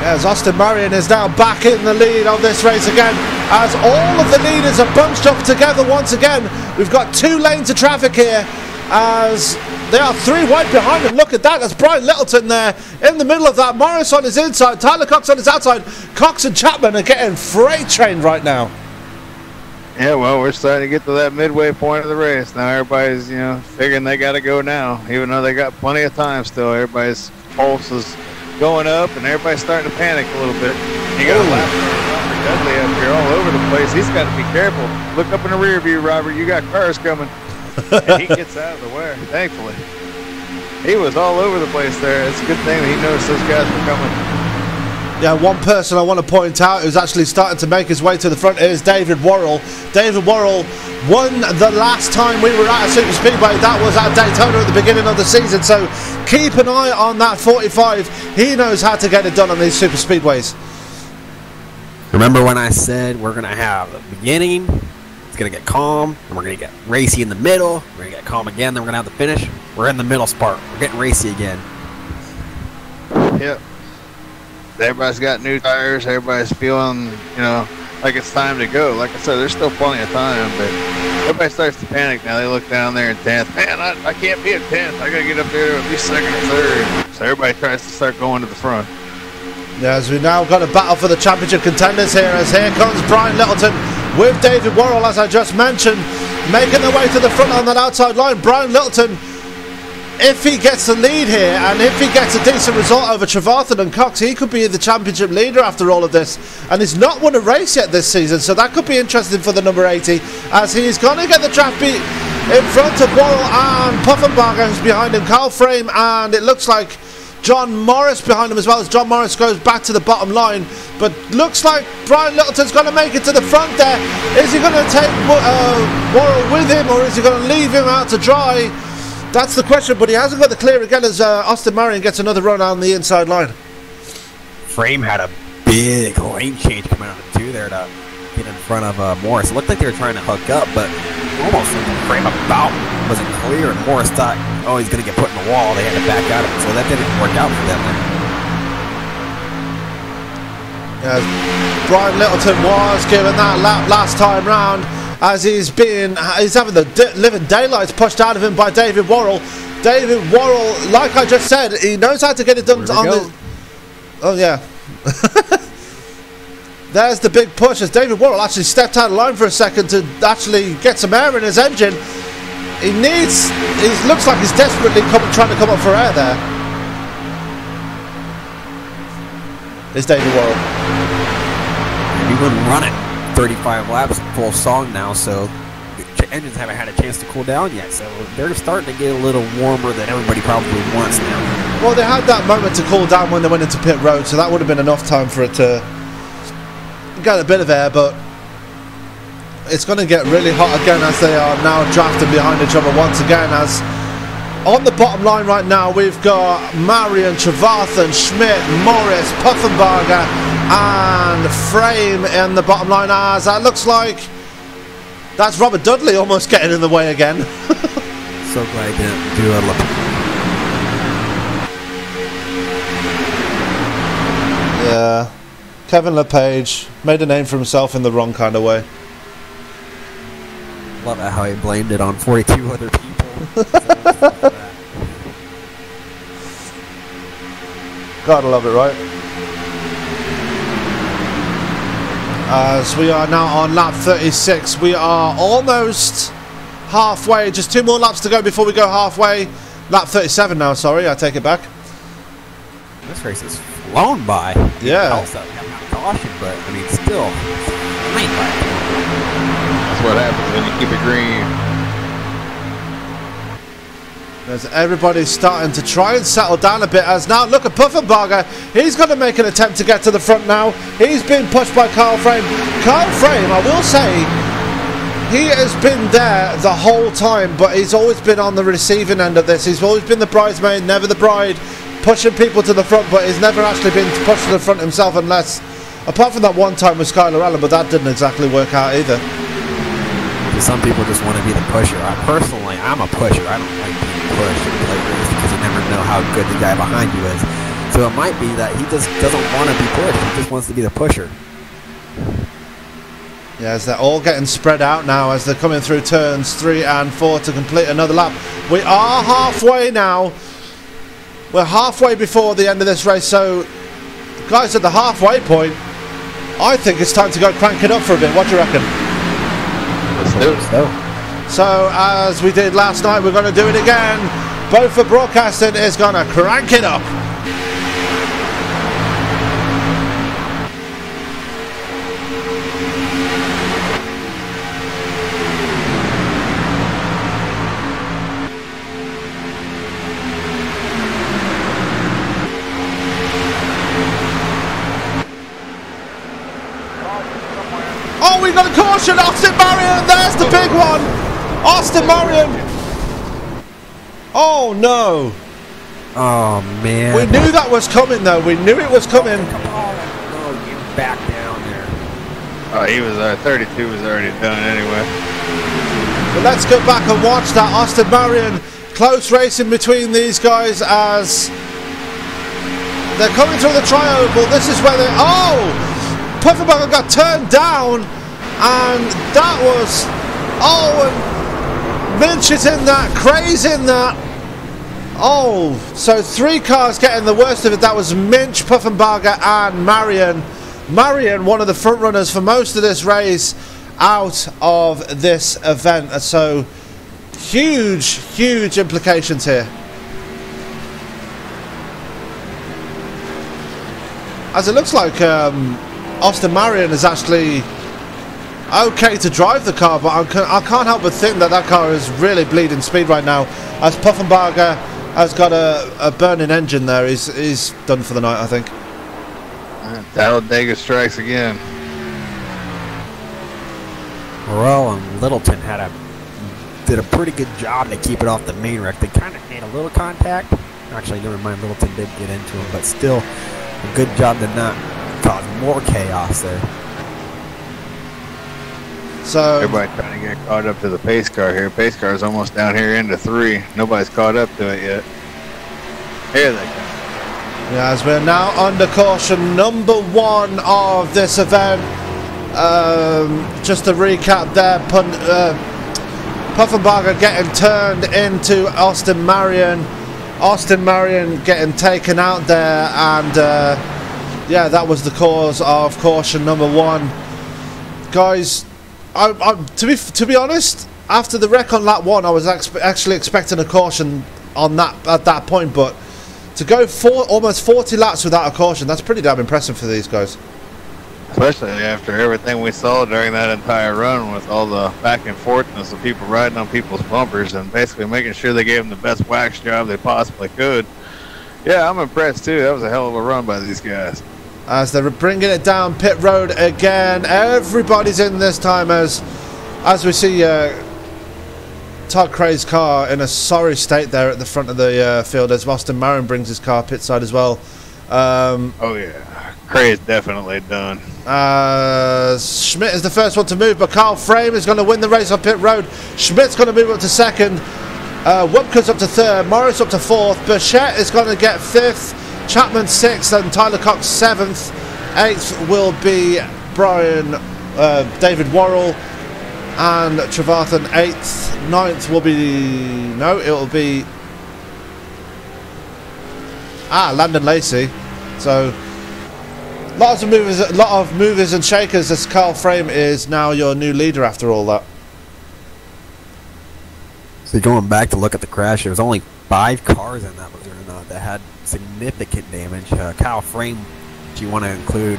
As Austin Marion is now back in the lead of this race again, as all of the leaders are bunched up together once again. We've got 2 lanes of traffic here as they are 3 wide behind him. Look at that, that's Brian Littleton there in the middle of that. Morris on his inside, Tyler Cox on his outside. Cox and Chapman are getting freight trained right now. Yeah, well, we're starting to get to that midway point of the race. Now everybody's, figuring they got to go now, even though they got plenty of time still. Everybody's pulse is going up, and everybody's starting to panic a little bit. You got a lap Robert Dudley up here all over the place. He's got to be careful. Look up in the rear view, Robert. You got cars coming. And he gets out of the way, thankfully. He was all over the place there. It's a good thing that he noticed those guys were coming. Yeah, one person I want to point out who's actually starting to make his way to the front is David Worrell. David Worrell won the last time we were at a super speedway. That was at Daytona at the beginning of the season. So keep an eye on that 45. He knows how to get it done on these super speedways. Remember when I said we're going to have the beginning, it's going to get calm, and we're going to get racy in the middle, we're going to get calm again, then we're going to have the finish. We're in the middle part. We're getting racy again. Yep. Everybody's got new tires. Everybody's feeling, you know, like it's time to go. Like I said, there's still plenty of time, but everybody starts to panic now. They look down there in 10th. Man, I can't be at 10th. I got to get up there at least second or third. So everybody tries to start going to the front. Yeah, as we now got a battle for the championship contenders here, as here comes Brian Littleton with David Worrell, as I just mentioned, making their way to the front on that outside line. Brian Littleton, if he gets the lead here, and if he gets a decent result over Trevarthen and Cox, he could be the championship leader after all of this. And he's not won a race yet this season, so that could be interesting for the number 80, as he's going to get the draft beat in front of Worrell and Puffenbarger, who's behind him, Carl Frame, and it looks like John Morris behind him as well, as John Morris goes back to the bottom line. But looks like Brian Littleton's going to make it to the front there. Is he going to take Worrell with him, or is he going to leave him out to dry? That's the question, but he hasn't got the clear again, as Austin Marion gets another run on the inside line. Frame had a big lane change coming out of 2 there to get in front of Morris. It looked like they were trying to hook up, but almost Frame about wasn't clear, and Morris thought, oh, he's going to get put in the wall. They had to back out of it, so that didn't work out for them there. Brian Littleton was given that lap last time round, as he's having the living daylights pushed out of him by David Worrell. David Worrell, like I just said, he knows how to get it done on the... Oh, yeah. There's the big push, as David Worrell actually stepped out of line for a second to actually get some air in his engine. He looks like he's desperately trying to come up for air there. It's David Worrell. We've been running 35 laps full song now, so the engines haven't had a chance to cool down yet, so they're starting to get a little warmer than everybody probably wants now. Well, they had that moment to cool down when they went into pit road, so that would have been enough time for it to get a bit of air, but it's going to get really hot again as they are now drafting behind each other once again. As on the bottom line right now, we've got Marion, Trevarthen, Schmidt, Morris, Puffenbarger and Frame in the bottom line, as that looks like that's Robert Dudley almost getting in the way again. So glad he didn't do a look. Yeah, Kevin LePage made a name for himself in the wrong kind of way. Love how he blamed it on 42 other people. Gotta love it, right? As we are now on lap 36, we are almost halfway. Just 2 more laps to go before we go halfway. Lap 37 now, sorry, I take it back. This race has flown by. Yeah. Also, caution, but I mean, still, flying by. That's what happens when you keep it green. As everybody's starting to try and settle down a bit, as now look at Puffenbarger. He's going to make an attempt to get to the front now. He's been pushed by Carl Frame. Carl Frame, I will say, he has been there the whole time, but he's always been on the receiving end of this. He's always been the bridesmaid, never the bride, pushing people to the front, but he's never actually been pushed to the front himself, unless, apart from that one time with Skylar Allen, but that didn't exactly work out either. Some people just want to be the pusher. I'm a pusher. I don't like being pushed in play race because you never know how good the guy behind you is. So it might be that he just doesn't want to be pushed. He just wants to be the pusher. Yeah, as they're all getting spread out now as they're coming through turns 3 and 4 to complete another lap. We are halfway now. We're halfway before the end of this race, so guys, at the halfway point, I think it's time to go crank it up for a bit. What do you reckon? Let's do it. So, as we did last night, we're going to do it again. Both for Broadcasting is going to crank it up. Oh, we got a caution, Austin Marion. There's the big one. Austin Marion. Oh no. Oh man. We knew that was coming though. We knew it was coming. Come on. Oh, you back down there. Oh, he was 32 was already done anyway. But let's go back and watch that Austin Marion. Close racing between these guys as They're coming through the tri-oval. This is where they... Oh! Pufferbugger got turned down, and that was... Oh, and Minch is in that. Cray's in that. Oh, so 3 cars getting the worst of it. That was Minch, Puffenbarger, and Marion. Marion, one of the front runners for most of this race, out of this event. So huge implications here. As it looks like Austin Marion is actually okay to drive the car, but I can't help but think that car is really bleeding speed right now, as Puffenbarger has got a burning engine there. He's done for the night, I think. Talladega strikes again. Morrell and Littleton did a pretty good job to keep it off the main wreck. They kind of made a little contact. Actually, never mind, Littleton did get into him, but still a good job to not cause more chaos there. So everybody trying to get caught up to the pace car here. Pace car is almost down here into 3. Nobody's caught up to it yet. Here they come. Yeah, as we're now under caution number 1 of this event. Just to recap there, Puffenbarger getting turned into Austin Marion. Austin Marion getting taken out there, and yeah, that was the cause of caution number 1. Guys, to be honest, after the wreck on lap 1, I was actually expecting a caution on that at that point, but to go almost 40 laps without a caution, that's pretty damn impressive for these guys. Especially after everything we saw during that entire run, with all the back and forthness of people riding on people's bumpers and basically making sure they gave them the best wax job they possibly could. Yeah, I'm impressed too. That was a hell of a run by these guys. As they're bringing it down pit road again, everybody's in this time as we see Todd Cray's car in a sorry state there at the front of the field, as Austin Marion brings his car pit side as well. Oh yeah, Cray is definitely done. Schmidt is the first one to move, but Carl Frame is going to win the race on pit road. Schmidt's going to move up to 2nd. Wupka's up to 3rd. Morris up to 4th. Burchett is going to get 5th. Chapman 6th, and Tyler Cox 7th. 8th will be David Worrell, and Trevathan 8th. 9th will be it'll be Landon Lacey. So lot of movers and shakers, as Carl Frame is now your new leader after all that. So going back to look at the crash, there was only 5 cars in that, believe it or not, that had significant damage. Kyle Frame, if you want to include,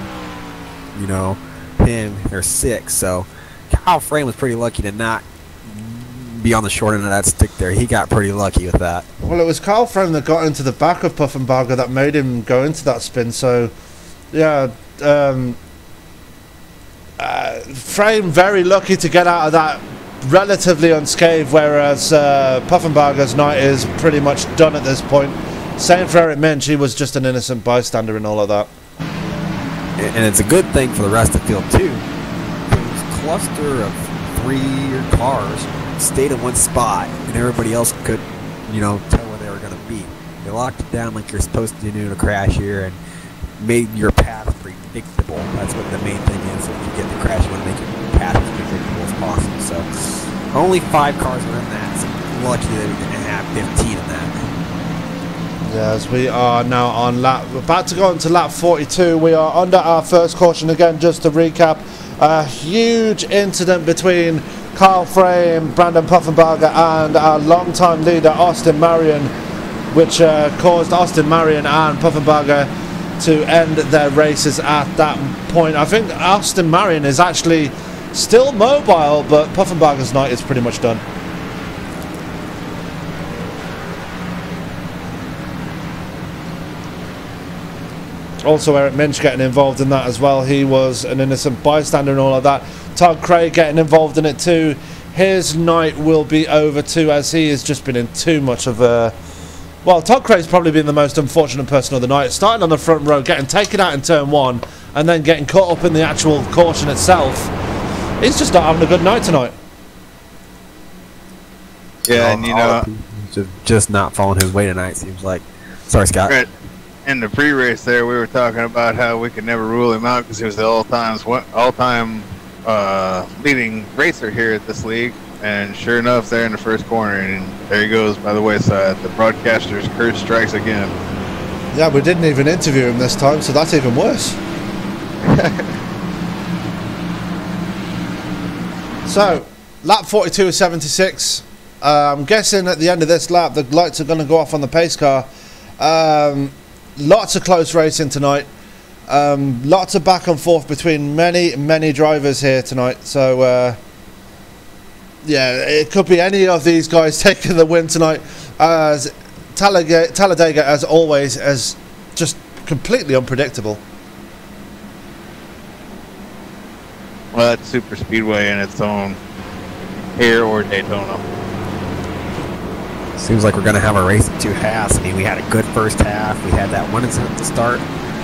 him, there's 6. So Kyle Frame was pretty lucky to not be on the short end of that stick there. He got pretty lucky with that. Well, it was Kyle Frame that got into the back of Puffenbarger that made him go into that spin. So yeah, Frame very lucky to get out of that relatively unscathed, whereas Puffenbarger's night is pretty much done at this point. Same for Eric Minch, he was just an innocent bystander in all of that. And it's a good thing for the rest of the field too. This cluster of 3 cars stayed in one spot, and everybody else could, tell where they were going to be. They locked it down like you're supposed to do in a crash here, and made your path predictable. That's what the main thing is. If you get the crash, you want to make your path as predictable as possible. So only 5 cars were in that. So lucky that we didn't have 15 in that. Yeah, as we are now on about to go into lap 42. We are under our first caution again. Just to recap, a huge incident between Kyle Frame, Brandon Puffenbarger, and our longtime leader Austin Marion, which caused Austin Marion and Puffenbarger to end their races at that point. I think Austin Marion is actually still mobile, but Puffenbarger's night is pretty much done. Also, Eric Minch getting involved in that as well. He was an innocent bystander and all of that. Todd Craig getting involved in it too. His night will be over too, as he has just been in too much of a... Well, Todd Craig's probably been the most unfortunate person of the night. Starting on the front row, getting taken out in turn 1, and then getting caught up in the actual caution itself. He's just not having a good night tonight. Yeah, and just not following his way tonight, seems like. Sorry, Scott. Right. in the pre-race there, we were talking about how we could never rule him out because he was the all-time leading racer here at this league. And sure enough, there in the first corner, and there he goes by the wayside. The broadcaster's curse strikes again. Yeah, we didn't even interview him this time, so that's even worse. So, lap 42.76. I'm guessing at the end of this lap, the lights are going to go off on the pace car. Lots of close racing tonight. Lots of back and forth between many drivers here tonight. So, yeah, it could be any of these guys taking the win tonight. As Talladega, as always, is just completely unpredictable. Well, that's super speedway in its own, here or Daytona. Seems like we're going to have a race in two halves. I mean, we had a good first half. We had that one incident to start.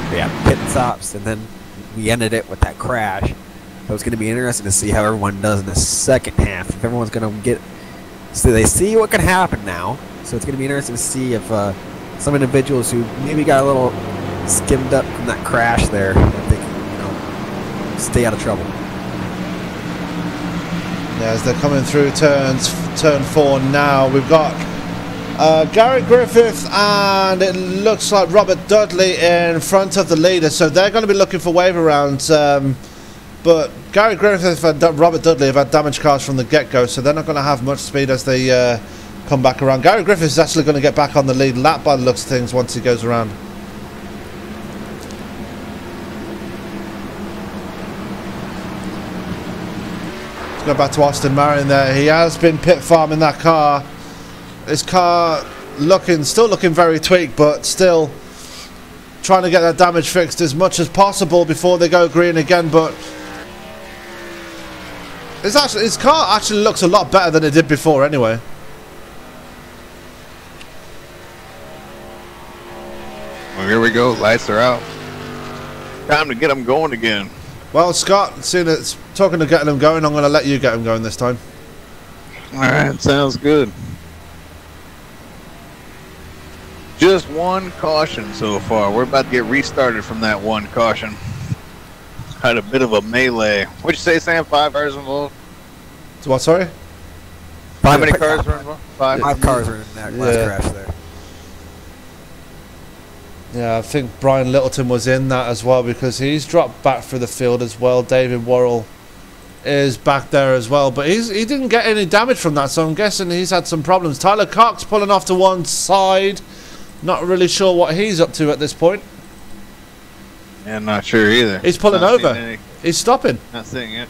We had pit stops, and then we ended it with that crash. So it's going to be interesting to see how everyone does in the second half. If everyone's going to get... So they see what can happen now. So it's going to be interesting to see if some individuals who maybe got a little skimmed up from that crash there, if they can, stay out of trouble. Yeah, as they're coming through turn 4 now, we've got Gary Griffith and it looks like Robert Dudley in front of the leader, so they're going to be looking for wave arounds. But Gary Griffith and Robert Dudley have had damaged cars from the get-go, so they're not going to have much speed as they come back around. Gary Griffith is actually going to get back on the lead lap by the looks of things once he goes around. Go back to Austin Marion there. He has been pit farming that car. His car still looking very tweaked, but still trying to get that damage fixed as much as possible before they go green again. But his car actually looks a lot better than it did before anyway. Well, here we go. Lights are out. Time to get them going again. Well, Scott, seeing it's talking to getting them going, I'm going to let you get them going this time. All right, sounds good. Just one caution so far. We're about to get restarted from that one caution. Had a bit of a melee. What'd you say, Sam? 5 cars involved? So what, sorry? How many cars were involved? Five cars were in that last crash there. Yeah, I think Brian Littleton was in that as well because he's dropped back through the field as well. David Worrell is back there as well, but he didn't get any damage from that, so I'm guessing he's had some problems. Tyler Cox pulling off to one side. Not really sure what he's up to at this point. Yeah, I'm not sure either. He's pulling over. He's stopping. Not seeing it.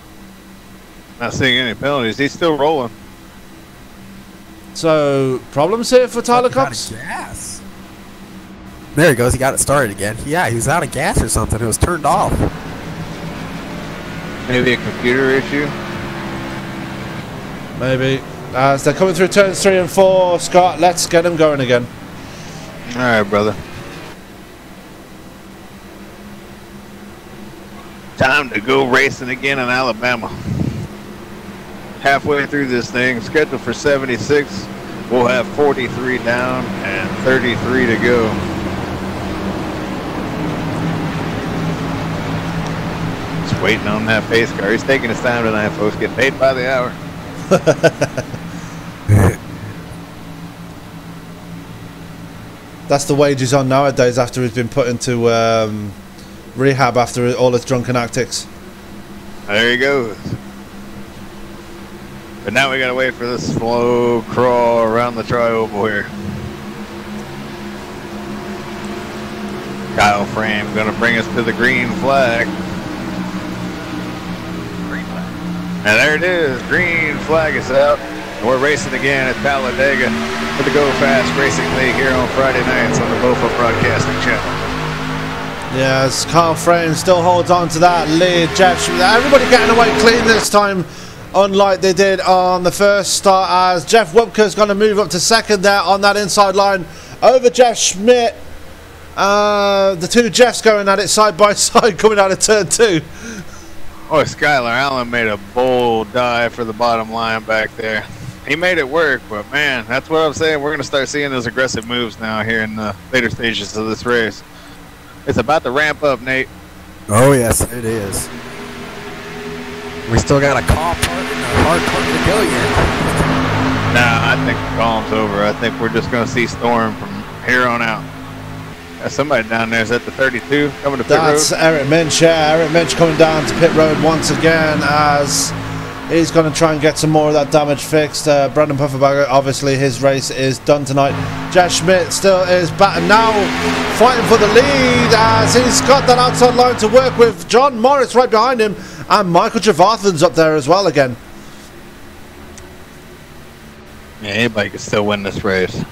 Not seeing any penalties. He's still rolling. So, problems here for Tyler Cox? Gas. There he goes. He got it started again. Yeah, he was out of gas or something. It was turned off. Maybe a computer issue? Maybe. As they're coming through turns 3 and 4, Scott, let's get them going again. All right, brother. Time to go racing again in Alabama. Halfway through this thing, scheduled for 76. We'll have 43 down and 33 to go. Just waiting on that pace car. He's taking his time tonight, folks. Getting paid by the hour. That's the wage he's on nowadays after he's been put into rehab after all his drunken antics. There he goes. But now we gotta wait for this slow crawl around the tri-oval here. Kyle Frame gonna bring us to the green flag. And there it is, green flag is out. And we're racing again at Talladega for the Go Fast Racing League here on Friday nights on the BOFA Broadcasting Channel. Yes, Kyle Frame still holds on to that lead. Everybody getting away clean this time, unlike they did on the first start, as Jeff Wupker's going to move up to second there on that inside line over Jeff Schmidt. The two Jeffs going at it side by side coming out of turn 2. Oh, Skylar Allen made a bold dive for the bottom line back there. He made it work, but man, that's what I'm saying. We're going to start seeing those aggressive moves now here in the later stages of this race. It's about to ramp up, Nate. Oh, yes, it is. We still got a calm part and a hard part to go yet. Nah, I think the calm's over. I think we're just going to see storm from here on out. Got somebody down there. Is that the 32 coming to pit road? That's Eric Minch, yeah. Eric Minch coming down to pit road once again as he's going to try and get some more of that damage fixed. Brandon Pufferberger, obviously his race is done tonight. Jeff Schmidt still is batting now, fighting for the lead as he's got that outside line to work with. John Morris right behind him, and Michael Trevathan's up there as well again. Yeah, anybody can still win this race.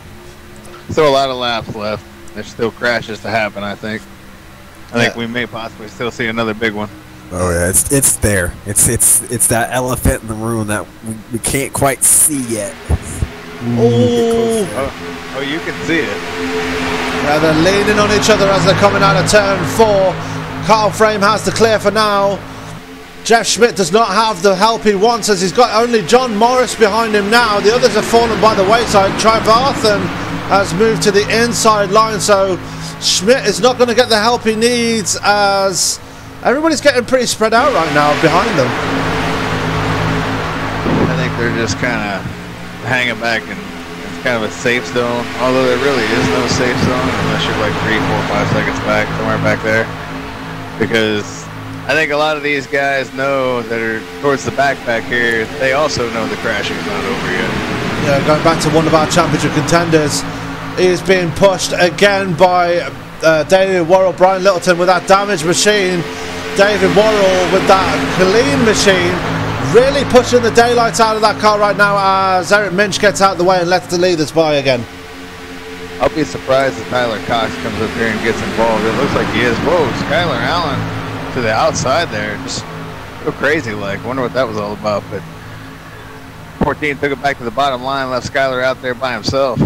Still a lot of laps left. There's still crashes to happen, I think. I think we may possibly still see another big one. Oh yeah, it's there. It's that elephant in the room that we can't quite see yet. Oh, you can see it. Yeah, they're leaning on each other as they're coming out of turn 4. Carl Frame has the clear for now. Jeff Schmidt does not have the help he wants as he's got only John Morris behind him now. The others have fallen by the wayside. Trevathan has moved to the inside line, so Schmidt is not going to get the help he needs as everybody's getting pretty spread out right now behind them. I think they're just kind of hanging back, and it's kind of a safe zone, although there really is no safe zone unless you're like 3, 4, 5 seconds back, somewhere back there, because I think a lot of these guys know that are towards the back here, they also know the crashing's not over yet. Yeah, going back to one of our championship contenders, he is being pushed again by David Worrell. Brian Littleton with that damaged machine. David Worrell with that clean machine, really pushing the daylights out of that car right now as Eric Minch gets out of the way and lets the leaders by again. I'll be surprised if Tyler Cox comes up here and gets involved. It looks like he is. Whoa, Skylar Allen to the outside there. Just so crazy like. Wonder what that was all about. But 14 took it back to the bottom line, left Skylar out there by himself.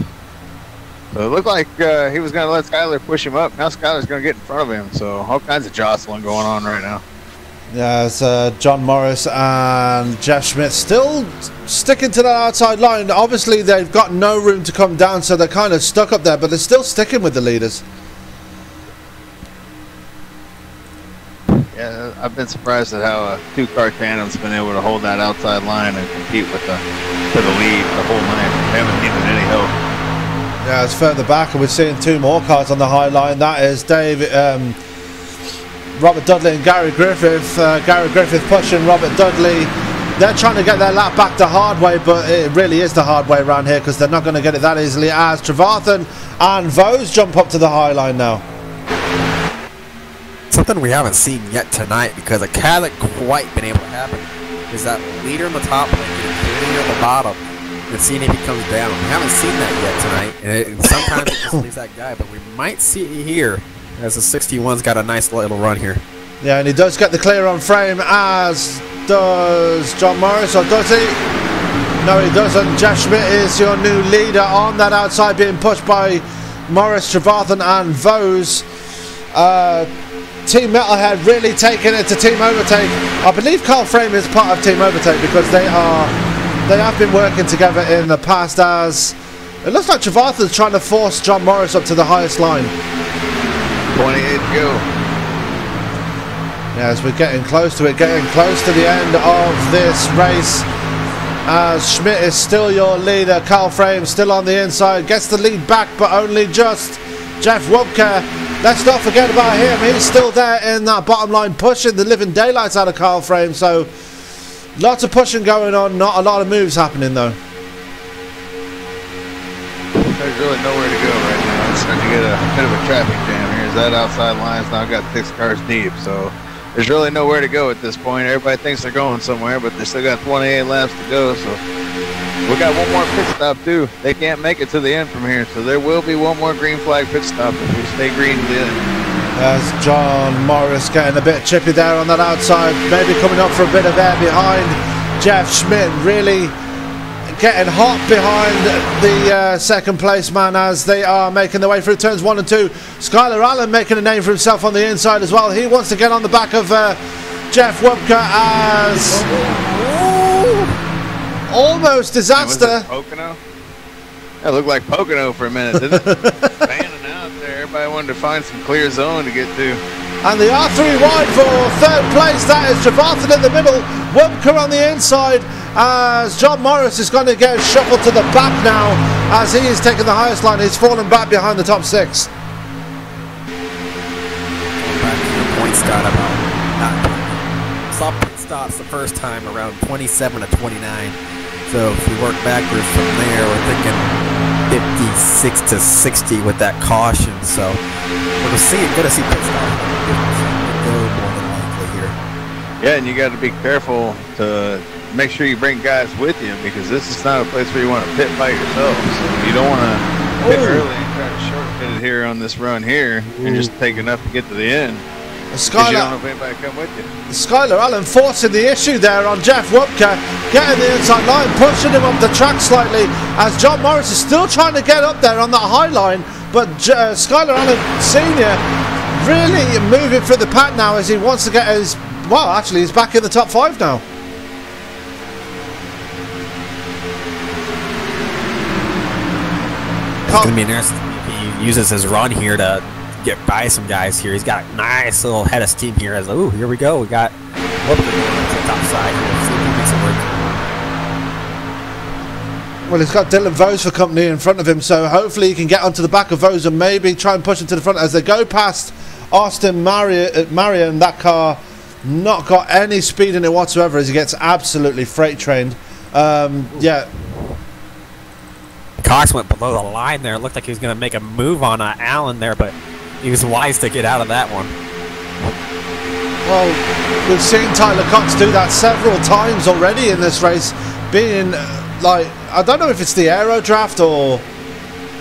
So it looked like he was going to let Skylar push him up. Now Skylar's going to get in front of him. So all kinds of jostling going on right now. Yeah, it's John Morris and Jeff Schmidt still sticking to that outside line. Obviously, they've got no room to come down, so they're kind of stuck up there, but they're still sticking with the leaders. Yeah, I've been surprised at how a two-car tandem's been able to hold that outside line and compete with the lead the whole night. They haven't needed any help. Yeah, it's further back, and we're seeing 2 more cars on the high line. That is Robert Dudley and Gary Griffith. Gary Griffith pushing Robert Dudley. They're trying to get their lap back the hard way, but it really is the hard way around here because they're not going to get it that easily as Trevathan and Vose jump up to the high line now. Something we haven't seen yet tonight because it hasn't quite been able to happen is that leader in the top lane getting leader at the bottom and seeing if he comes down. We haven't seen that yet tonight, and sometimes it just leaves that guy, but we might see it here as the 61's got a nice little run here. Yeah, and he does get the clear on frame, as does John Morris, or does he? No, he doesn't. Jeff Schmidt is your new leader on that outside, being pushed by Morris, Trevathan and Vose. Team Metalhead really taking it to Team Overtake. I believe Carl Frame is part of Team Overtake because they have been working together in the past, as it looks like Trevathan's trying to force John Morris up to the highest line. 28 to go. Yeah, as we're getting close to it, getting close to the end of this race, as Schmidt is still your leader. Carl Frame still on the inside, gets the lead back, but only just. Jeff Wubka, let's not forget about him. He's still there in that bottom line, pushing the living daylights out of Carl Frame. So lots of pushing going on, not a lot of moves happening though. There's really nowhere to go right now. It's starting to get a bit of a traffic jam here. That outside line's now got 6 cars deep, so there's really nowhere to go at this point. Everybody thinks they're going somewhere, but they still got 28 laps to go, so we got one more pit stop too. They can't make it to the end from here, so there will be one more green flag pit stop if we stay green to the end. As John Morris getting a bit chippy there on that outside, maybe coming up for a bit of air behind. Jeff Schmidt really getting hot behind the second place man as they are making their way through turns 1 and 2. Skylar Allen making a name for himself on the inside as well. He wants to get on the back of Jeff Wubka as almost disaster. Pocono? That looked like Pocono for a minute, didn't it? Fanning out there. Everybody wanted to find some clear zone to get to. And the R3 wide for third place. That is Trevathan in the middle. Wubka on the inside as John Morris is going to get shuffled to the back now as he is taking the highest line. He's fallen back behind the top 6. Points got about saw pit stops the first time around 27 to 29. So if we work backwards from there, we're thinking 56 to 60 with that caution. So we're gonna see pit stops go more than likely here. Yeah, and you got to be careful to make sure you bring guys with you because this is not a place where you want to pit by yourself. So you don't want to pit early and try to shortcut it here on this run here and just take enough to get to the end. Skylar, you don't know if anybody come with you. Skylar Allen forcing the issue there on Jeff Wubka, getting the inside line, pushing him up the track slightly as John Morris is still trying to get up there on that high line, but Skylar Allen Sr. really moving for the pack now as he wants to get his, well actually he's back in the top 5 now. It's going to be interesting if he uses his run here to get by some guys here. He's got a nice little head of steam here. As oh, here we go. We got whoop, to the top side here. See if he makes it work. Well, he's got Dylan Vose for company in front of him, so hopefully he can get onto the back of Vose and maybe try and push him to the front as they go past Austin Marion. That car not got any speed in it whatsoever as he gets absolutely freight trained. Yeah. Cox went below the line there. It looked like he was going to make a move on Allen there, but he was wise to get out of that one. Well, we've seen Tyler Cox do that several times already in this race, being like, I don't know if it's the aero draft or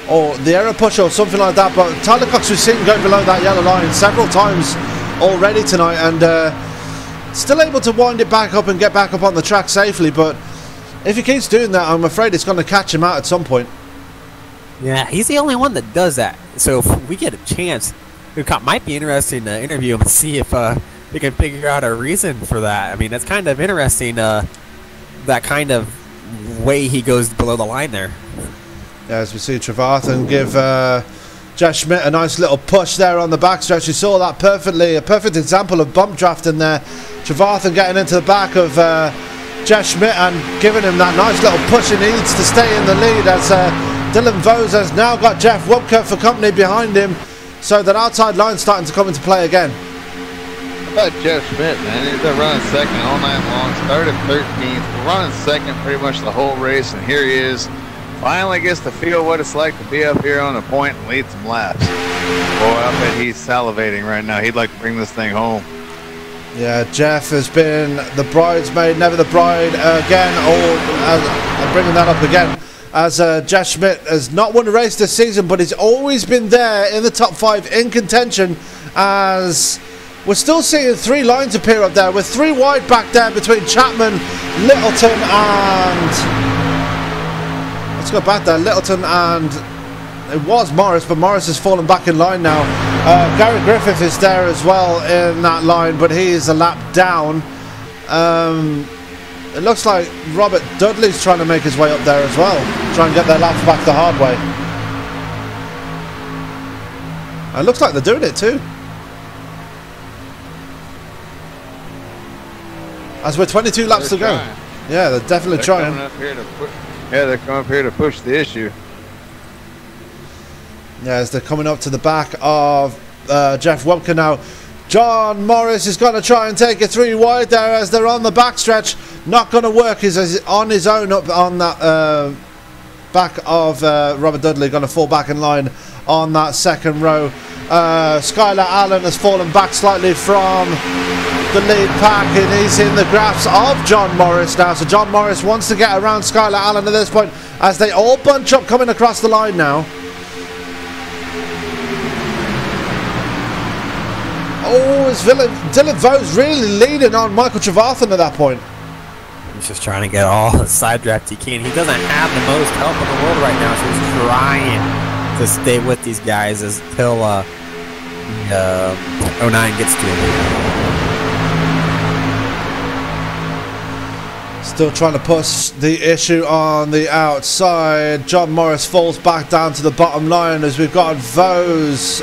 the aero push or something like that, but Tyler Cox we've seen go below that yellow line several times already tonight, and still able to wind it back up and get back up on the track safely, but if he keeps doing that, I'm afraid it's going to catch him out at some point. Yeah, he's the only one that does that. So if we get a chance, it might be interesting to interview him and see if we can figure out a reason for that. I mean, that's kind of interesting, that kind of way he goes below the line there. Yeah, as we see Trevathan give Jeff Schmidt a nice little push there on the backstretch. You saw that perfectly, a perfect example of bump drafting there. Trevathan getting into the back of Jeff Schmidt and giving him that nice little push he needs to stay in the lead as Dylan Vose has now got Jeff Wubka for company behind him, so that outside line's starting to come into play again. How about Jeff Schmidt, man? He's been running second all night long, started 13th, running second pretty much the whole race, and here he is. Finally gets to feel what it's like to be up here on the point and lead some laps. Boy, I bet he's salivating right now. He'd like to bring this thing home. Yeah, Jeff has been the bridesmaid, never the bride again. I'm bringing that up again. As Jeff Schmidt has not won a race this season, but he's always been there in the top 5 in contention. As we're still seeing 3 lines appear up there, with 3 wide back there between Chapman, Littleton, and let's go back there. Littleton and it was Morris, but Morris has fallen back in line now. Gary Griffith is there as well in that line, but he is a lap down. It looks like Robert Dudley's trying to make his way up there as well, try and get their laps back the hard way. It looks like they're doing it too. As we're 22 laps to go. Yeah, they're definitely trying. Coming up here to they're coming up here to push the issue. Yeah, as they're coming up to the back of Jeff Wubka now. John Morris is going to try and take it 3 wide there as they're on the backstretch. Not going to work. He's on his own up on that back of Robert Dudley. Going to fall back in line on that second row. Skylar Allen has fallen back slightly from the lead pack, and he's in the grasp of John Morris now. So John Morris wants to get around Skylar Allen at this point as they all bunch up coming across the line now. Oh, is Dylan Vose really leading on Michael Trevathan at that point? He's just trying to get all the side drafts he can. He doesn't have the most help in the world right now, so he's trying to stay with these guys until 09 gets to him. Still trying to push the issue on the outside. John Morris falls back down to the bottom line as we've got Vose,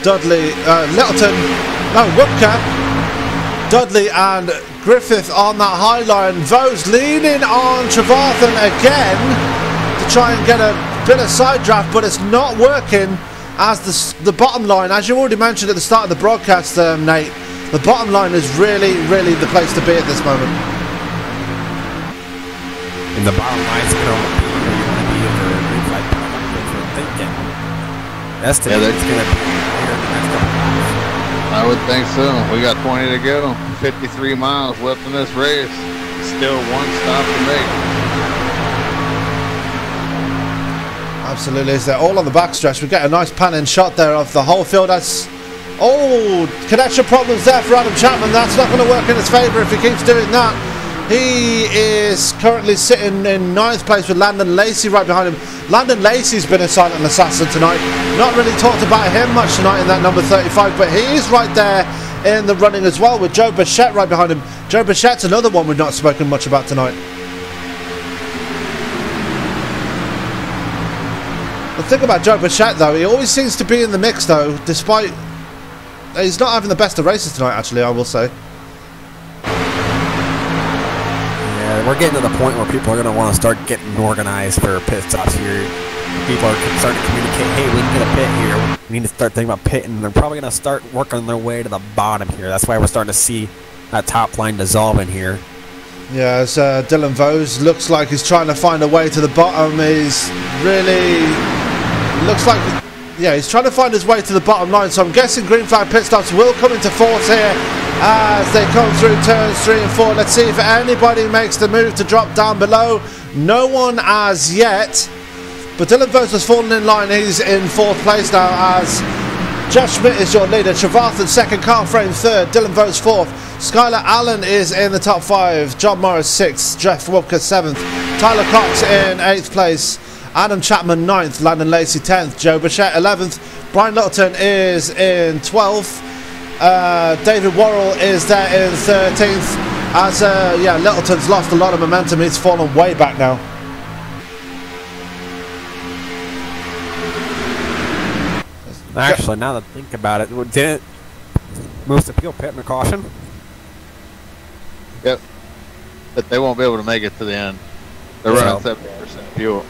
Dudley, Littleton, no, Woodcock, Dudley and Griffith on that high line. Vose leaning on Trevarthen again to try and get a bit of side draft, but it's not working as the bottom line, as you already mentioned at the start of the broadcast, Nate, the bottom line is really, really the place to be at this moment. And the bottom line is going to be over like thinking. Estimated it's going to be here in the next couple of I would think so. We got 20 to go. 53 miles left in this race. Still one stop to make. Absolutely, they're all on the backstretch. We get a nice panning shot there of the whole field. That's connection problems there for Adam Chapman. That's not going to work in his favour if he keeps doing that. He is currently sitting in 9th place with Landon Lacey right behind him. Landon Lacey's been a silent assassin tonight. Not really talked about him much tonight in that number 35, but he is right there in the running as well with Joe Bichette right behind him. Joe Bichette's another one we've not spoken much about tonight. The thing about Joe Bichette though, he always seems to be in the mix though, despite he's not having the best of races tonight actually, I will say. We're getting to the point where people are going to want to start getting organized for pit stops here. People are starting to communicate, hey, we can get a pit here. We need to start thinking about pitting. They're probably going to start working their way to the bottom here. That's why we're starting to see that top line dissolving here. Yeah, as Dylan Vose looks like he's trying to find a way to the bottom. He's really... looks like... yeah, he's trying to find his way to the bottom line. So I'm guessing green flag pit stops will come into force here as they come through turns 3 and 4. Let's see if anybody makes the move to drop down below. No one as yet, but Dylan Vose has fallen in line. He's in 4th place now as Jeff Schmidt is your leader. Trevarthen 2nd, Carl Frame 3rd, Dylan Vose 4th, Skylar Allen is in the top 5, John Morris 6th, Jeff Wupka 7th, Tyler Cox in 8th place, Adam Chapman 9th, Landon Lacey 10th, Joe Bichette 11th, Brian Littleton is in 12th, David Worrell is there in 13th as yeah, Littleton's lost a lot of momentum. He's fallen way back now. Actually, now that I think about it, didn't Moose Appeal pit in a caution? Yep. But they won't be able to make it to the end. They're running 70% fuel.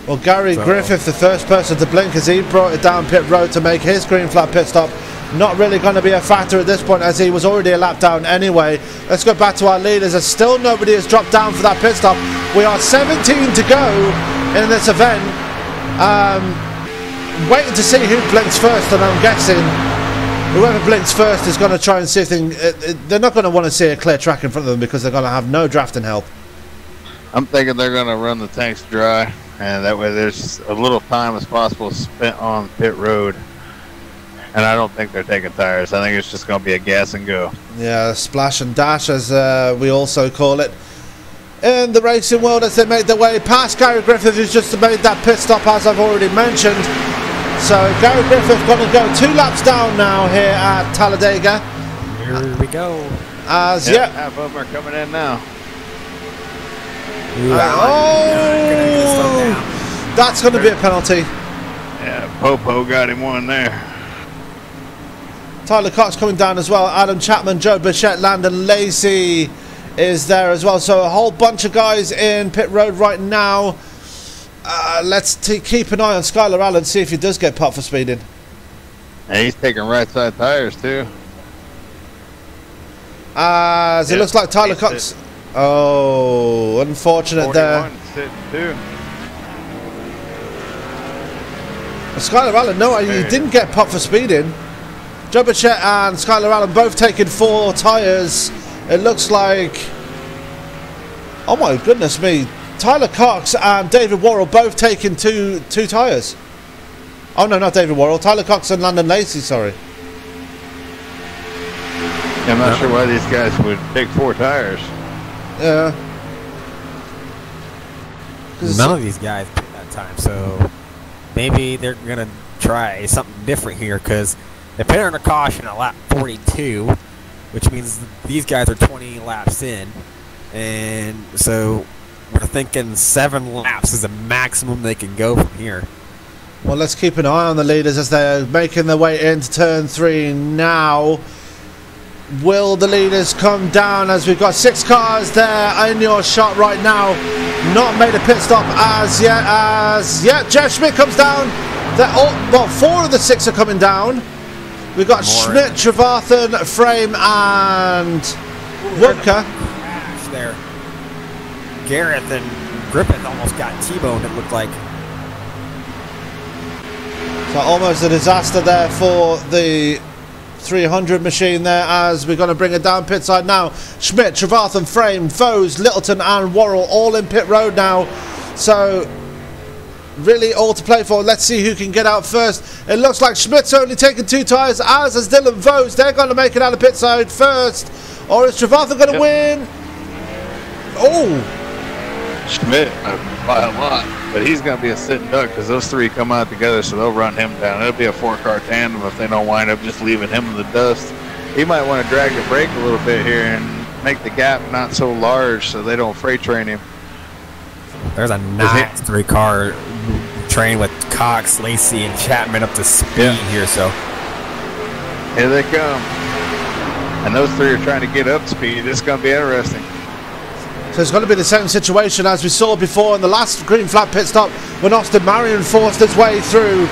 Well, Gary Griffith, the first person to blink as he brought it down pit road to make his green flag pit stop. Not really going to be a factor at this point as he was already a lap down anyway. Let's go back to our leaders as still nobody has dropped down for that pit stop. We are 17 to go in this event. Waiting to see who blinks first, and I'm guessing whoever blinks first is going to try and see if they're not going to want to see a clear track in front of them because they're going to have no drafting help. I'm thinking they're going to run the tanks dry, and that way there's a little time as possible spent on pit road. And I don't think they're taking tires. I think it's just going to be a gas and go. Yeah, splash and dash as we also call it in the racing world as they make their way past Gary Griffith, who's just made that pit stop as I've already mentioned. So Gary Griffith going to go 2 laps down now here at Talladega. Here we go. As yep, half of them are coming in now. That's going to be a penalty. Yeah, Popo got him one there. Tyler Cox coming down as well. Adam Chapman, Joe Bichette, Landon Lacey is there as well. So a whole bunch of guys in pit road right now. Let's keep an eye on Skylar Allen, see if he does get popped for speeding. And he's taking right side tires too. As it looks like Tyler Cox. Oh, unfortunate there. Too. Skylar Allen, no, he didn't get popped for speeding. Joe Bichette and Skylar Allen both taking 4 tyres. It looks like... oh my goodness me. Tyler Cox and David Worrell both taking two tyres. Oh no, not David Worrell. Tyler Cox and Landon Lacey, sorry. Yeah, I'm not sure why these guys would take 4 tires. Yeah. None of these guys picked that time, so maybe they're going to try something different here because they put her in a caution at lap 42, which means these guys are 20 laps in, And so we're thinking 7 laps is the maximum they can go from here. Well, let's keep an eye on the leaders as they're making their way into turn 3 now. Will the leaders come down as we've got 6 cars there in your shot right now? Not made a pit stop as yet. Jeff Schmidt comes down. Well, 4 of the 6 are coming down. We've got Schmidt, Trevathan, Frame, and Woodker. Crash there. Gareth and Griffith almost got T-boned, it looked like. So almost a disaster there for the 300 machine there as we're going to bring it down pit side now. Schmidt, Trevathan, Frame, Foes, Littleton and Worrell all in pit road now. So really all to play for. Let's see who can get out first. It looks like Schmidt's only taken 2 tyres, as is Dylan Vose. They're going to make it out of pit side first. Or is Trevathan going to win? Oh! Schmidt by a lot, but he's going to be a sitting duck because those 3 come out together, so they'll run him down. It'll be a 4-car tandem if they don't wind up just leaving him in the dust. He might want to drag the brake a little bit here and make the gap not so large so they don't freight train him. There's a nice 3-car train with Cox, Lacey, and Chapman up to speed here, so. Here they come. And those 3 are trying to get up speed. This is going to be interesting. So it's going to be the same situation as we saw before in the last green flag pit stop when Austin Marion forced his way through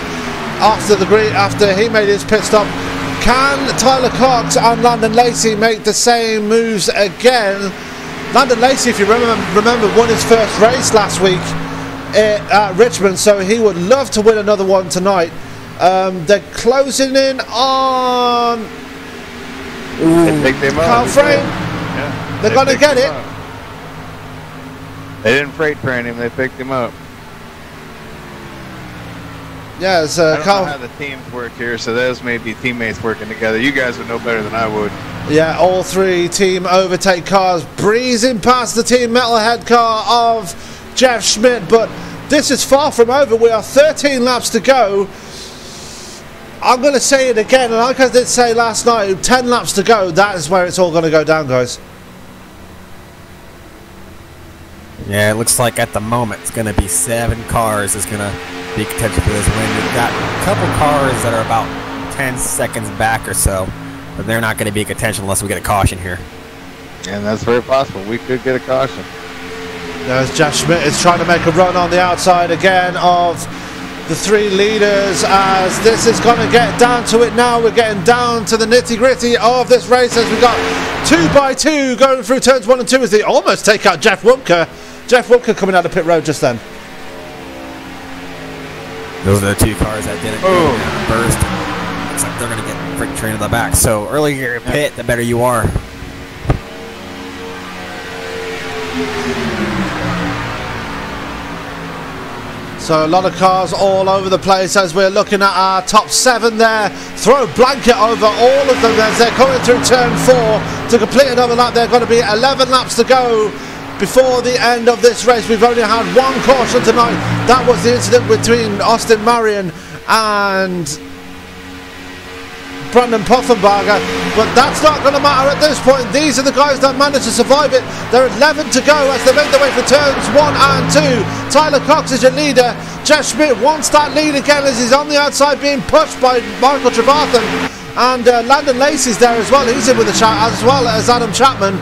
after he made his pit stop. Can Tyler Cox and Landon Lacey make the same moves again? Landon Lacey, if you remember, won his first race last week at Richmond, so he would love to win another one tonight. They're closing in on Carl Frame. Yeah, They're going to get it. They didn't freight train him, they picked him up. Yeah, I don't know how the teams work here, so those may be teammates working together. You guys would know better than I would. Yeah, all 3 team overtake cars breezing past the team metalhead car of Jeff Schmidt, but this is far from over. We are 13 laps to go. I'm going to say it again, and like I did say last night, 10 laps to go. That is where it's all going to go down, guys. Yeah, it looks like at the moment it's going to be 7 cars is going to be contentious for this win. We've got a couple cars that are about 10 seconds back or so, but they're not going to be contention unless we get a caution here. And that's very possible. We could get a caution. There's Jeff Schmidt is trying to make a run on the outside again of the 3 leaders as this is going to get down to it now. We're getting down to the nitty-gritty of this race as we got 2x2 going through turns 1 and 2 as they almost take out Jeff Woodker. Jeff Woodker coming out of pit road just then. Those are the 2 cars that didn't burst. Looks like they're going to get freight train in the back. So earlier you're in pit, the better you are. So a lot of cars all over the place as we're looking at our top 7 there. Throw a blanket over all of them as they're coming through turn 4 to complete another lap. They're going to be 11 laps to go before the end of this race. We've only had 1 caution tonight. That was the incident between Austin Marion and Brandon Poffenbarger, but that's not going to matter at this point. These are the guys that managed to survive it. There are 11 to go as they make their way for turns 1 and 2. Tyler Cox is your leader. Jeff Schmidt wants that lead again as he's on the outside being pushed by Michael Trevathan, and Landon Lacey's there as well. He's in with a chat as well as Adam Chapman.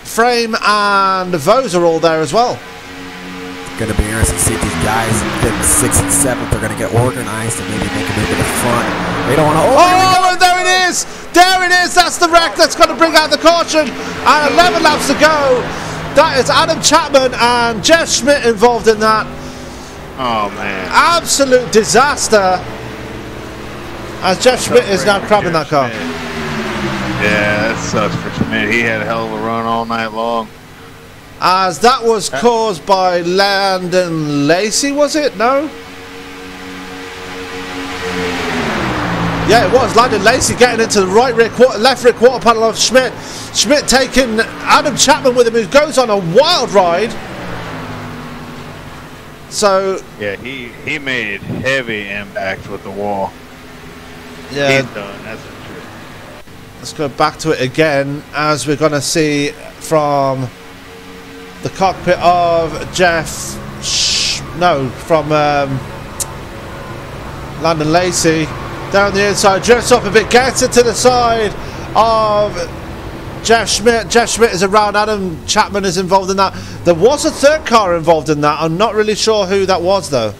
Frame and Vose are all there as well. Going to be interesting to see if these guys in 6th and 7th are going to get organized and maybe make a move to the front. They don't want to. Oh, there it is! There it is! That's the wreck that's going to bring out the caution. And 11 laps to go. That is Adam Chapman and Jeff Schmidt involved in that. Oh man! Absolute disaster. As Jeff Schmidt is now crabbing that car. Yeah, that sucks for Schmidt. He had a hell of a run all night long. As that was caused by Landon Lacey, was it? No? Yeah, it was. Landon Lacey getting into the left rear quarter panel of Schmidt. Schmidt taking Adam Chapman with him, who goes on a wild ride. So yeah, he made heavy impacts with the wall. Yeah, he's done. That's for sure. let's go back to it again, as we're going to see from the cockpit of from Landon Lacey. Down the inside, drifts up a bit, gets it to the side of Jeff Schmidt. Jeff Schmidt is around. Adam Chapman is involved in that. There was a third car involved in that. I'm not really sure who that was, though.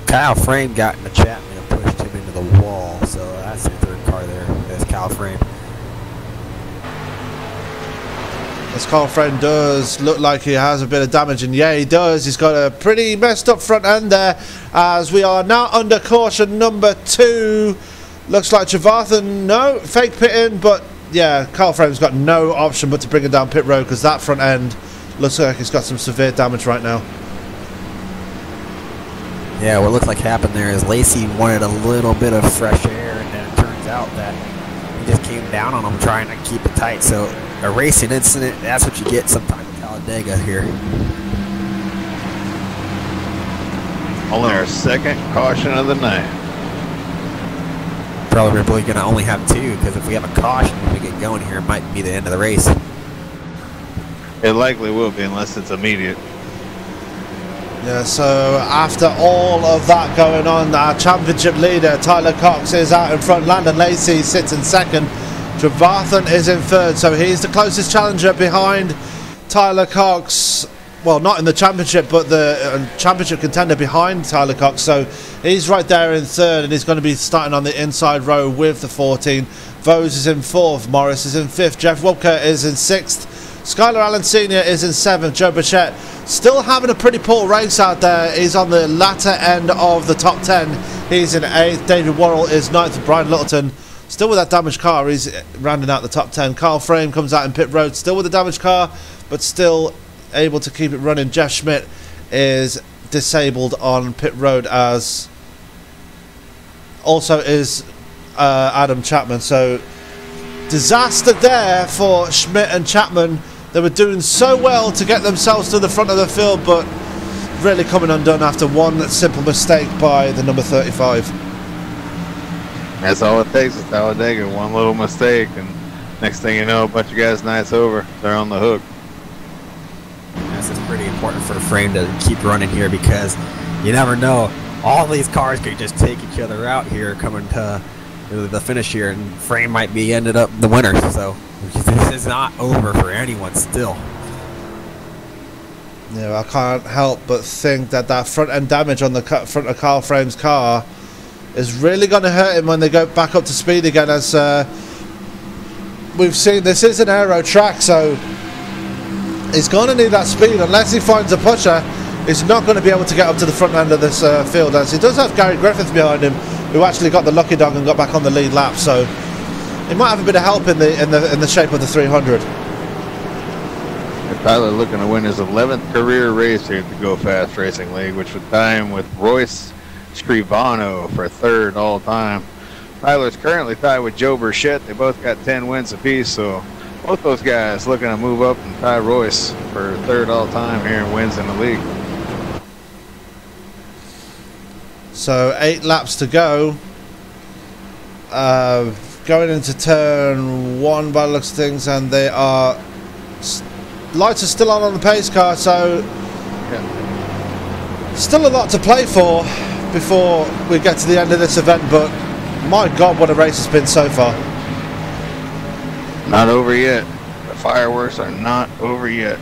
Kyle Frame got in the Chapman and pushed him into the wall, so that's the third car there. That's Kyle Frame. As Kyle Frame does look like he has a bit of damage, and yeah, he does. He's got a pretty messed up front end there, as we are now under caution number 2. Looks like Trevathan, no, fake pitting, but yeah, Kyle Frame's got no option but to bring it down pit road, because that front end looks like it's got some severe damage right now. Yeah, what looks like happened there is Lacey wanted a little bit of fresh air, and then it turns out that he just came down on him trying to keep it tight. So a racing incident, that's what you get sometimes at Talladega here. Only our second caution of the night. Probably going to only have 2, because if we have a caution when we get going here, it might be the end of the race. It likely will be, unless it's immediate. Yeah, so after all of that going on, our championship leader, Tyler Cox, is out in front. Landon Lacey sits in second. Trevathan is in third, so he's the closest challenger behind Tyler Cox. Well, not in the championship, but the championship contender behind Tyler Cox. So he's right there in third, and he's going to be starting on the inside row with the 14. Vose is in fourth. Morris is in fifth. Jeff Wobker is in sixth. Skylar Allen Sr. is in seventh. Joe Bichette still having a pretty poor race out there. He's on the latter end of the top 10. He's in eighth. David Worrell is ninth. Brian Littleton still with that damaged car. He's rounding out the top 10. Kyle Frame comes out in pit road, still with a damaged car, but still able to keep it running. Jeff Schmidt is disabled on pit road, as also is Adam Chapman. So disaster there for Schmidt and Chapman. They were doing so well to get themselves to the front of the field, but really coming undone after one simple mistake by the number 35. That's all it takes is Talladega. One little mistake, and next thing you know, a bunch of guys' night's over. They're on the hook. This is pretty important for Frame to keep running here, because you never know. All these cars could just take each other out here coming to the finish here, and Frame might be ended up the winner. So this is not over for anyone still. Yeah, I can't help but think that that front end damage on the front of Kyle Frame's car is really going to hurt him when they go back up to speed again. As we've seen, this is an aero track, so he's going to need that speed. Unless he finds a pusher, he's not going to be able to get up to the front end of this field. As he does have Gary Griffith behind him, who actually got the lucky dog and got back on the lead lap, so he might have a bit of help in the shape of the 300. Tyler looking to win his 11th career race here at the Go Fast Racing League, which would tie him with Royce Scrivano for third all time. Tyler's currently tied with Joe Burchett. They both got 10 wins apiece, so both those guys looking to move up and tie Royce for third all time here in wins in the league. So 8 laps to go. Going into turn 1 by the looks of things, and they are lights are still on the pace car, so yeah, still a lot to play for before we get to the end of this event. But my God, what a race it's been so far. Not over yet. The fireworks are not over yet.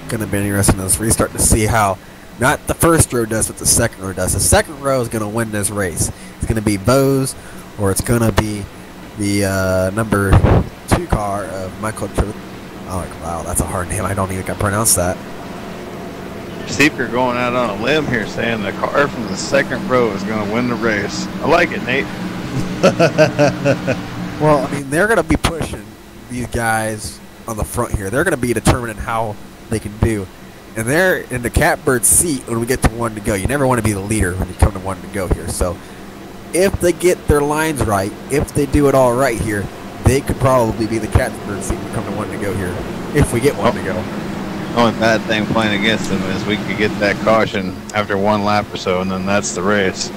Gonna be interesting in this restart to see how not the first row does, but the second row does. The second row is gonna win this race. It's gonna be Bose, or it's gonna be the number 2 car of Michael. Oh wow, that's a hard name. I don't even can pronounce that. Seeker going out on a limb here, saying the car from the second row is going to win the race. I like it, Nate. Well, I mean, they're going to be pushing these guys on the front here. They're going to be determining how they can do. And they're in the catbird seat when we get to 1 to go. You never want to be the leader when you come to 1 to go here. So if they get their lines right, if they do it all right here, they could probably be the catbird seat when we come to 1 to go here, if we get 1 to go. The only bad thing playing against him is we could get that caution after one lap or so, and then that's the race.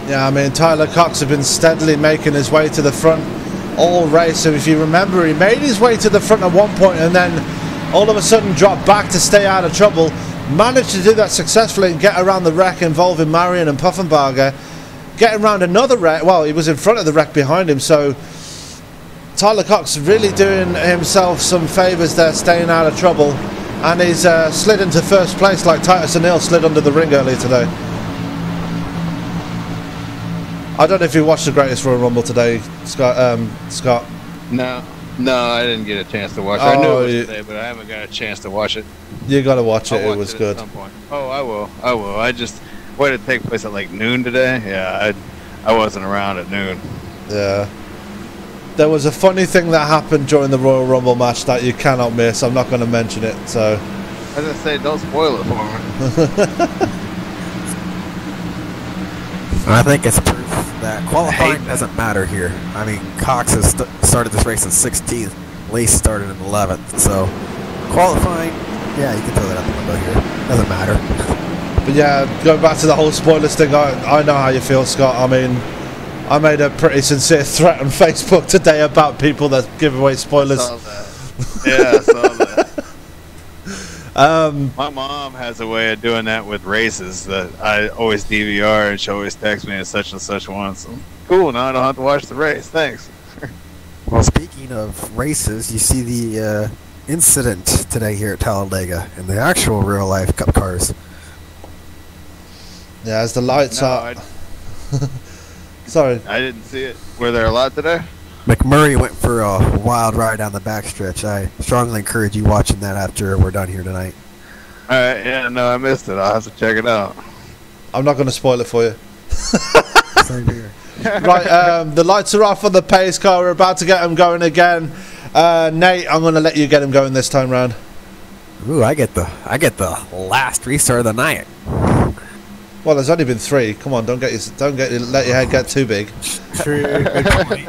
Yeah, I mean, Tyler Cox has been steadily making his way to the front all race. So if you remember, he made his way to the front at one point and then all of a sudden dropped back to stay out of trouble. Managed to do that successfully and get around the wreck involving Marion and Puffenbarger. Getting around another wreck, well, he was in front of the wreck behind him, so Tyler Cox really doing himself some favours there, staying out of trouble, and he's slid into first place like Titus O'Neill slid under the ring earlier today. I don't know if you watched the Greatest Royal Rumble today, Scott. No, I didn't get a chance to watch it. I knew it was today, but I haven't got a chance to watch it. You got to watch it. It was good. At some point. Oh, I will. What did it take place at like noon today? Yeah, I wasn't around at noon. Yeah. There was a funny thing that happened during the Royal Rumble match that you cannot miss. I'm not going to mention it, so. I was going to say, don't spoil it for me. I think it's proof that qualifying doesn't matter here. I mean, Cox has started this race in 16th. Lace started in 11th. So, qualifying, yeah, you can throw that out the window here. Doesn't matter. But yeah, going back to the whole spoilers thing, I know how you feel, Scott. I mean, I made a pretty sincere threat on Facebook today about people that give away spoilers. I saw that. Yeah, I saw that. My mom has a way of doing that with races that I always DVR, and she always texts me at such and such one. So, cool, now I don't have to watch the race. Thanks. Well, speaking of races, you see the incident today here at Talladega in the actual real-life Cup cars. Yeah, as the lights are... Sorry. I didn't see it. Were there a lot today? McMurray went for a wild ride down the backstretch. I strongly encourage you watching that after we're done here tonight. All right, yeah, no, I missed it. I'll have to check it out. I'm not going to spoil it for you. Same here. Right, the lights are off on the pace car. We're about to get them going again. Nate, I'm going to let you get them going this time round. Ooh, I get the last restart of the night. Well, there's only been 3. Come on, don't let your head get too big. True. Good point.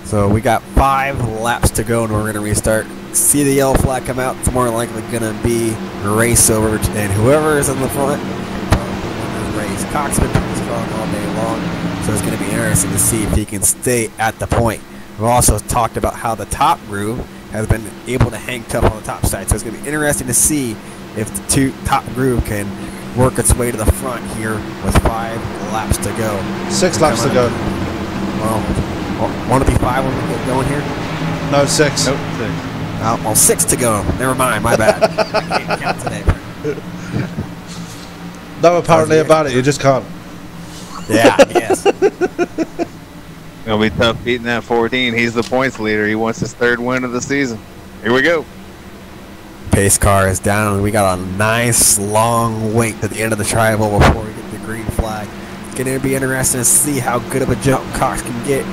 So we got 5 laps to go, and we're going to restart. See the yellow flag come out. It's more likely going to be a race over, and whoever is in the front will race. Cox has been pretty strong all day long, so it's going to be interesting to see if he can stay at the point. We've also talked about how the top groove has been able to hang tough on the top side, so it's going to be interesting to see if the top groove can work its way to the front here with 5 laps to go. 6 laps to go. Well, want to be 5 when we get going here? No, 6. Nope, 6. Well, 6 to go. Never mind, my bad. I can't count today. No, apparently about it, you just can't. Yeah, yes. It'll be tough beating that 14. He's the points leader. He wants his 3rd win of the season. Here we go. Pace car is down, and we got a nice long wait to the end of the tribal before we get the green flag. It's going to be interesting to see how good of a jump Cox can get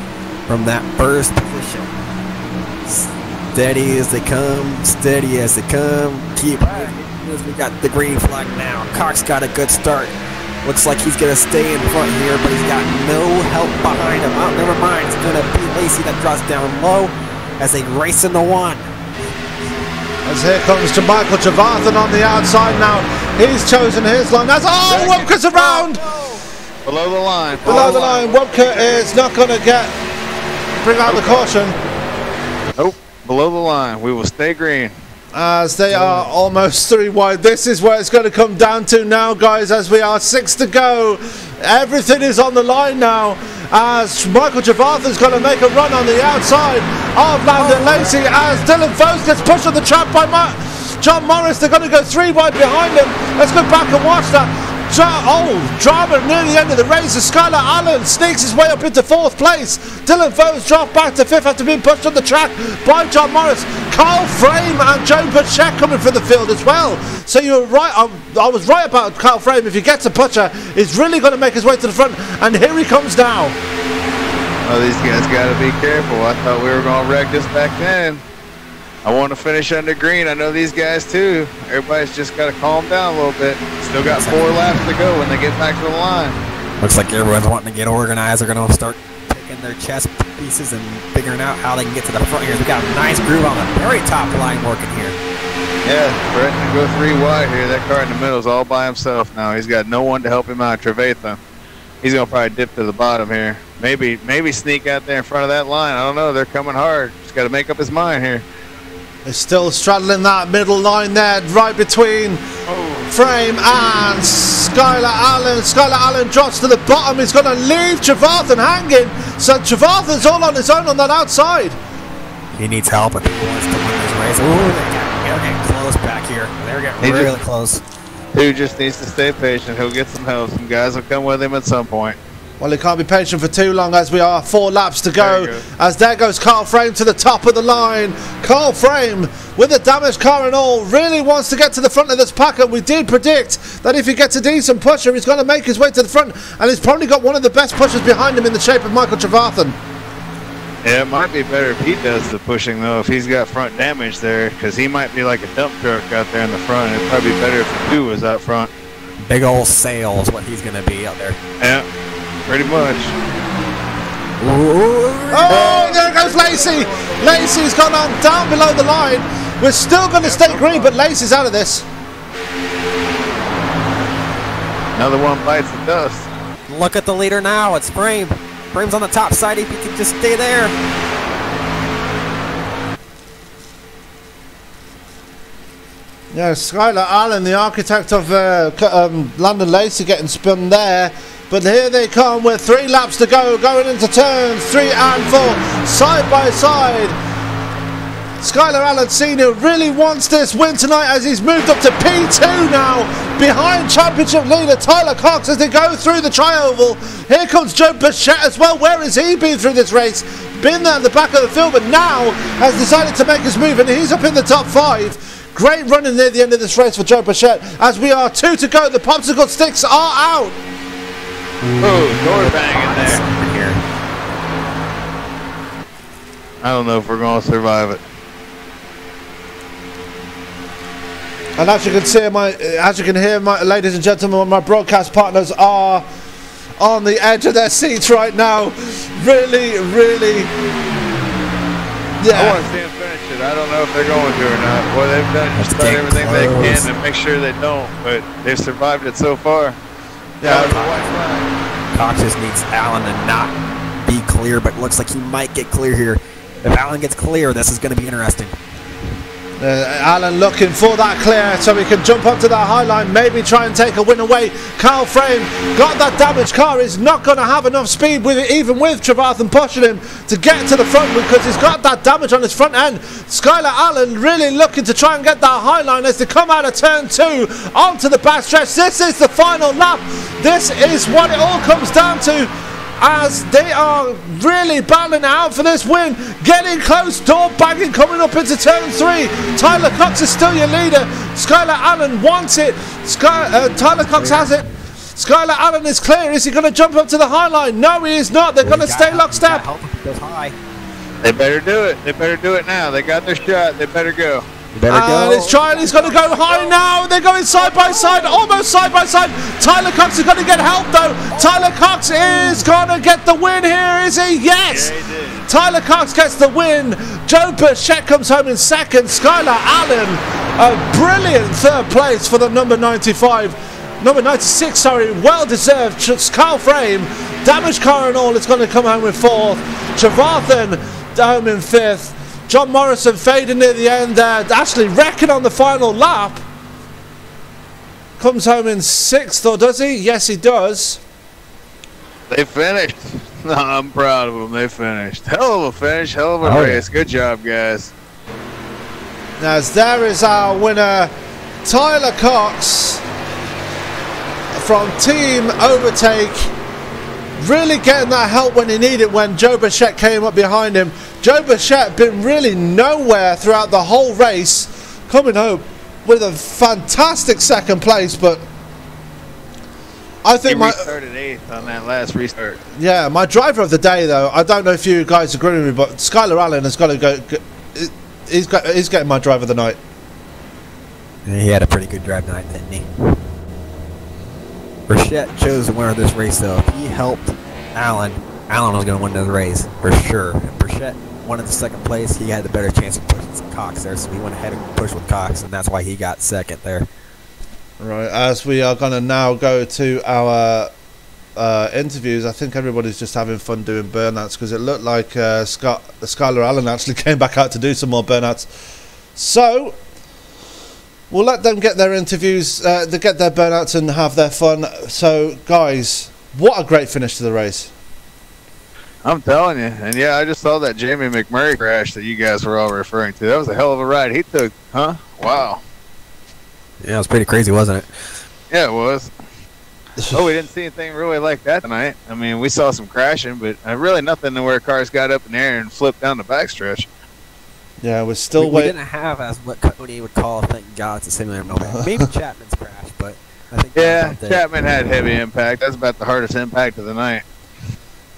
from that first position. Steady as they come, steady as they come. Keep as we got the green flag now. Cox got a good start. Looks like he's going to stay in front here, but he's got no help behind him. Oh, never mind. It's going to be Lacey that drops down low as they race into 1. As here comes to Michael Javarthan on the outside now. He's chosen his line. That's Wupka's around. Below the line. Below the line. Wupka is not going to bring out the caution. Nope. Below the line. We will stay green. As they are almost 3 wide. This is where it's going to come down to now, guys, as we are 6 to go. Everything is on the line now, as Michael Javarthan's going to make a run on the outside of Landon Lacey, as Dylan Foes gets pushed on the track by John Morris. They're going to go 3 wide behind him. Let's go back and watch that. Drama near the end of the race as Skylar Allen sneaks his way up into 4th place. Dylan Foes dropped back to 5th after being pushed on the track by John Morris. Carl Frame and Joe Butcher coming for the field as well. So you were right. I was right about Carl Frame. If he gets a Butcher, he's really going to make his way to the front. And here he comes now. Oh, these guys got to be careful. I thought we were going to wreck this back then. I want to finish under green. I know these guys too. Everybody's just got to calm down a little bit. Still got 4 laps to go when they get back to the line. Looks like everyone's wanting to get organized. They're going to start picking their chest pieces and figuring out how they can get to the front here. We got a nice groove on the very top line working here. Yeah, threatening to go 3 wide here. That car in the middle is all by himself now. He's got no one to help him out. Trevathan. He's going to probably dip to the bottom here. Maybe sneak out there in front of that line. I don't know. They're coming hard. Just got to make up his mind here. They're still straddling that middle line there, right between Frame and Skylar Allen. Skylar Allen drops to the bottom. He's going to leave Trevathan hanging. So Trevathan's all on his own on that outside. He needs help if he wants to win this race. Ooh, they're getting close back here. They're getting really close. He just needs to stay patient. He'll get some help. Some guys will come with him at some point. Well, he can't be patient for too long as we are 4 laps to go. As there goes Carl Frame to the top of the line. Carl Frame, with a damaged car and all, really wants to get to the front of this pack. And we did predict that if he gets a decent pusher, he's going to make his way to the front. And he's probably got one of the best pushers behind him in the shape of Michael Trevathan. Yeah, it might be better if he does the pushing, though, if he's got front damage there, because he might be like a dump truck out there in the front. It'd probably be better if the 2 was out front. Big old sail is what he's going to be out there. Yeah, pretty much. Ooh. Oh, there goes Lacey. Lacey's gone on down below the line. We're still going to stay green, but Lacey's out of this. Another one bites the dust. Look at the leader now. It's Frame. Frame's on the top side if he can just stay there. Yeah, Skylar Allen, the architect of Landon Lacey, getting spun there. But here they come with 3 laps to go, going into turns 3 and 4, side by side. Skylar Allen Sr. really wants this win tonight as he's moved up to P2 now, behind championship leader Tyler Cox as they go through the tri-oval. Here comes Joe Bichette as well. Where has he been through this race? Been there at the back of the field, but now has decided to make his move, and he's up in the top 5. Great running near the end of this race for Joe Bichette. As we are 2 to go, the popsicle sticks are out. Oh, door banging there. I don't know if we're going to survive it. And as you can see, as you can hear, ladies and gentlemen, my broadcast partners are on the edge of their seats right now. Really, yeah. I want to see them finish it. I don't know if they're going to or not. Well, they've done everything they can to make sure they don't, but they've survived it so far. Yeah. Cox just needs Allen to not be clear, but looks like he might get clear here. If Allen gets clear, this is going to be interesting. Allen looking for that clear so he can jump up to that high line, maybe try and take a win away. Carl Frame got that damaged car. He's not going to have enough speed with it, even with Trevathan pushing him to get to the front, because he's got that damage on his front end. Skylar Allen really looking to try and get that high line as they come out of turn 2 onto the back stretch. This is the final lap. This is what it all comes down to, as they are really battling out for this win. Getting close, door banging, coming up into turn 3. Tyler Cox is still your leader. Skylar Allen wants it. Tyler Cox has it. Skylar Allen is clear. Is he going to jump up to the high line? No, he is not. They're going to stay lockstep. They better do it. They better do it now. They got their shot. They better go. And he's trying, he's going to go high now. They're going side by side, almost side by side. Tyler Cox is going to get help though. Tyler Cox is going to get the win here, is he? Yes! Yeah, he did. Tyler Cox gets the win. Joe Bichette comes home in second. Skylar Allen, a brilliant 3rd place for the number 96, sorry, well deserved. Carl Frame, damaged car and all, it's going to come home with 4th. Trevathan home in 5th. John Morrison fading near the end there. Actually wrecking on the final lap. Comes home in 6th, or does he? Yes, he does. They finished. No, I'm proud of them. They finished. Hell of a finish. Hell of a race. Good job, guys. As there is our winner, Tyler Cox from Team Overtake. Really getting that help when he needed when Joe Bichette came up behind him. Joe Bichette been really nowhere throughout the whole race, coming home with a fantastic 2nd place, but I think he restarted 8th on that last restart. Yeah, my driver of the day though, I don't know if you guys agree with me, but Skylar Allen has got to go. He's getting my driver of the night. He had a pretty good drive tonight, didn't he? Bichette chose the winner of this race though. If he helped Allen, Allen was going to win the race for sure. Burchett wanted the second place. He had the better chance of pushing Cox there, so he went ahead and pushed with Cox, and that's why he got second there. Right, as we are going to now go to our interviews, I think everybody's just having fun doing burnouts because it looked like Skylar Allen actually came back out to do some more burnouts. So we'll let them get their interviews, they get their burnouts and have their fun. So, guys, what a great finish to the race. I'm telling you. And, yeah, I just saw that Jamie McMurray crash that you guys were all referring to. That was a hell of a ride he took, huh? Wow. Yeah, it was pretty crazy, wasn't it? Yeah, it was. Oh, we didn't see anything really like that tonight. I mean, we saw some crashing, but really nothing to where cars got up in the air and flipped down the backstretch. Yeah, we're still we waiting. didn't have as what Cody would call, thank God, it's a simulator moment. Maybe Chapman's crash, but I think Chapman had heavy impact. That's about the hardest impact of the night.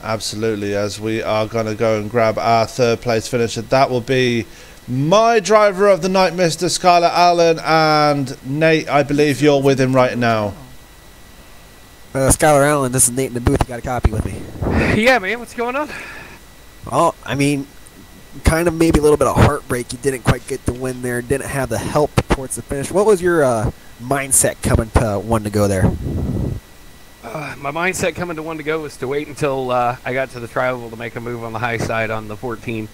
Absolutely, as we are going to go and grab our third place finisher. That will be my driver of the night, Mr. Skylar Allen, and Nate, I believe you're with him right now. Skylar Allen, this is Nate in the booth. You got a copy with me. Yeah, man, what's going on? Well, I mean, kind of maybe a little bit of heartbreak. You didn't quite get the win there. Didn't have the help towards the finish. What was your mindset coming to one to go there? My mindset coming to one to go was to wait until I got to the tri-oval to make a move on the high side on the 14.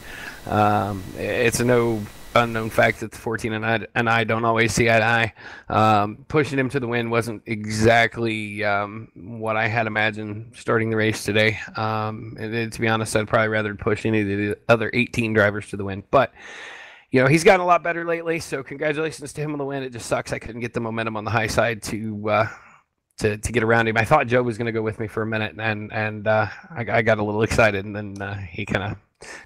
It's a no unknown fact that the 14 and I don't always see eye to eye. Pushing him to the win wasn't exactly what I had imagined starting the race today. To be honest, I'd probably rather push any of the other 18 drivers to the win. But you know, he's gotten a lot better lately, so congratulations to him on the win. It just sucks I couldn't get the momentum on the high side to get around him. I thought Joe was going to go with me for a minute, and I got a little excited, and then he kind of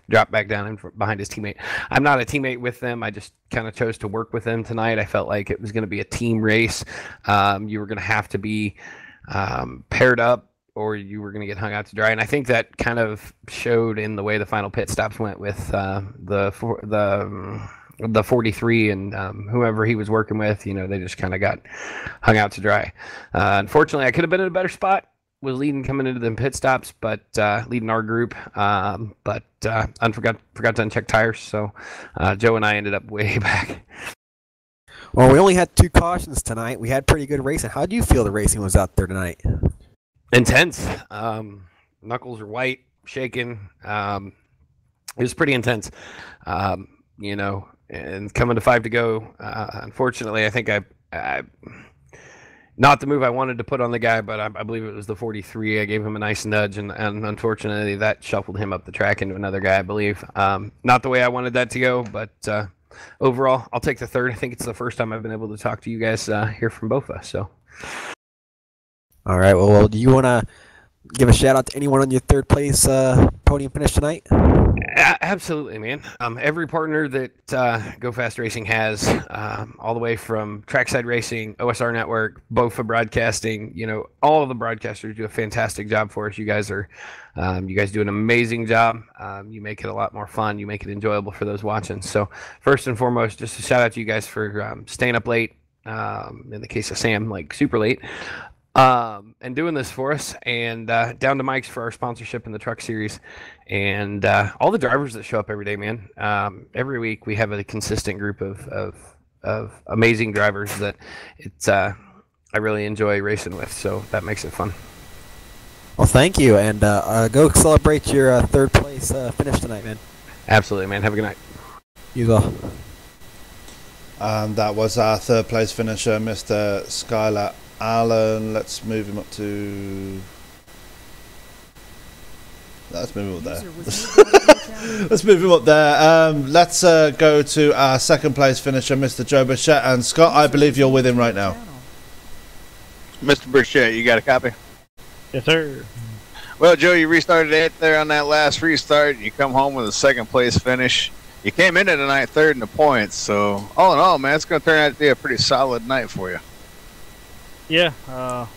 dropped back down behind his teammate. I'm not a teammate with them. I just kind of chose to work with them tonight. I felt like it was going to be a team race. You were going to have to be paired up, or you were going to get hung out to dry. And I think that kind of showed in the way the final pit stops went with the 43 and whoever he was working with. You know, they just kind of got hung out to dry. Unfortunately, I could have been in a better spot. Was leading coming into the pit stops, but leading our group, but forgot to uncheck tires. So Joe and I ended up way back. Well, we only had 2 cautions tonight. We had pretty good racing. How do you feel the racing was out there tonight? Intense. Knuckles are white, shaking. It was pretty intense. You know, and coming to 5 to go. Unfortunately, I think I not the move I wanted to put on the guy, but I believe it was the 43. I gave him a nice nudge, and unfortunately that shuffled him up the track into another guy, I believe. Not the way I wanted that to go, but overall, I'll take the third. I think it's the first time I've been able to talk to you guys hear from both of us. So, all right. Well, do you want to give a shout out to anyone on your third place podium finish tonight? Absolutely, man. Every partner that Go Fast Racing has, all the way from Trackside Racing, OSR Network, BOFA Broadcasting, you know, all of the broadcasters do a fantastic job for us. You guys do an amazing job. You make it a lot more fun. You make it enjoyable for those watching. So first and foremost, just a shout out to you guys for staying up late. In the case of Sam, like super late. And doing this for us, and down to Mike's for our sponsorship in the truck series, and all the drivers that show up every day, man. Every week we have a consistent group of amazing drivers that I really enjoy racing with, so that makes it fun. Well, thank you, and go celebrate your third place finish tonight, man. Absolutely, man. Have a good night. You as well. And that was our third place finisher, Mr. Skylar Allen. Let's move him up to... Let's move him up there. Let's move him up there. Let's go to our second place finisher, Mr. Joe Burchett. And Scott, I believe you're with him right now. Mr. Burchett, you got a copy? Yes, sir. Well, Joe, you restarted it there on that last restart. You come home with a second place finish. You came into the night third in the points. So, all in all, man, it's going to turn out to be a pretty solid night for you. Yeah,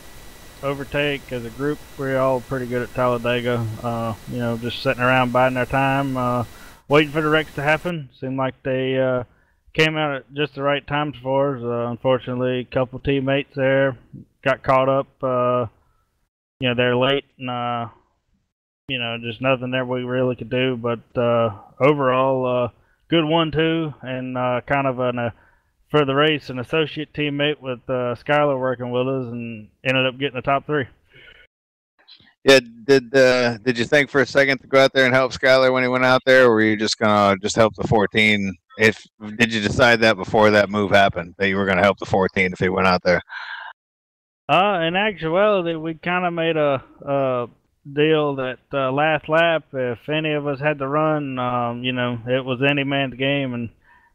overtake as a group, we're all pretty good at Talladega. You know, just sitting around biding our time, waiting for the wrecks to happen. Seemed like they came out at just the right times for us. Unfortunately, a couple teammates there got caught up. You know, they're late, and just nothing there we really could do. But overall, good 1-2, and kind of for the race, an associate teammate with Skylar working with us, and ended up getting the top 3. Yeah, did you think for a second to go out there and help Skylar when he went out there, or were you just gonna help the 14? Did you decide that before that move happened that you were gonna help the 14 if he went out there? In actuality, we kind of made a deal that last lap, if any of us had to run, it was any man's game. And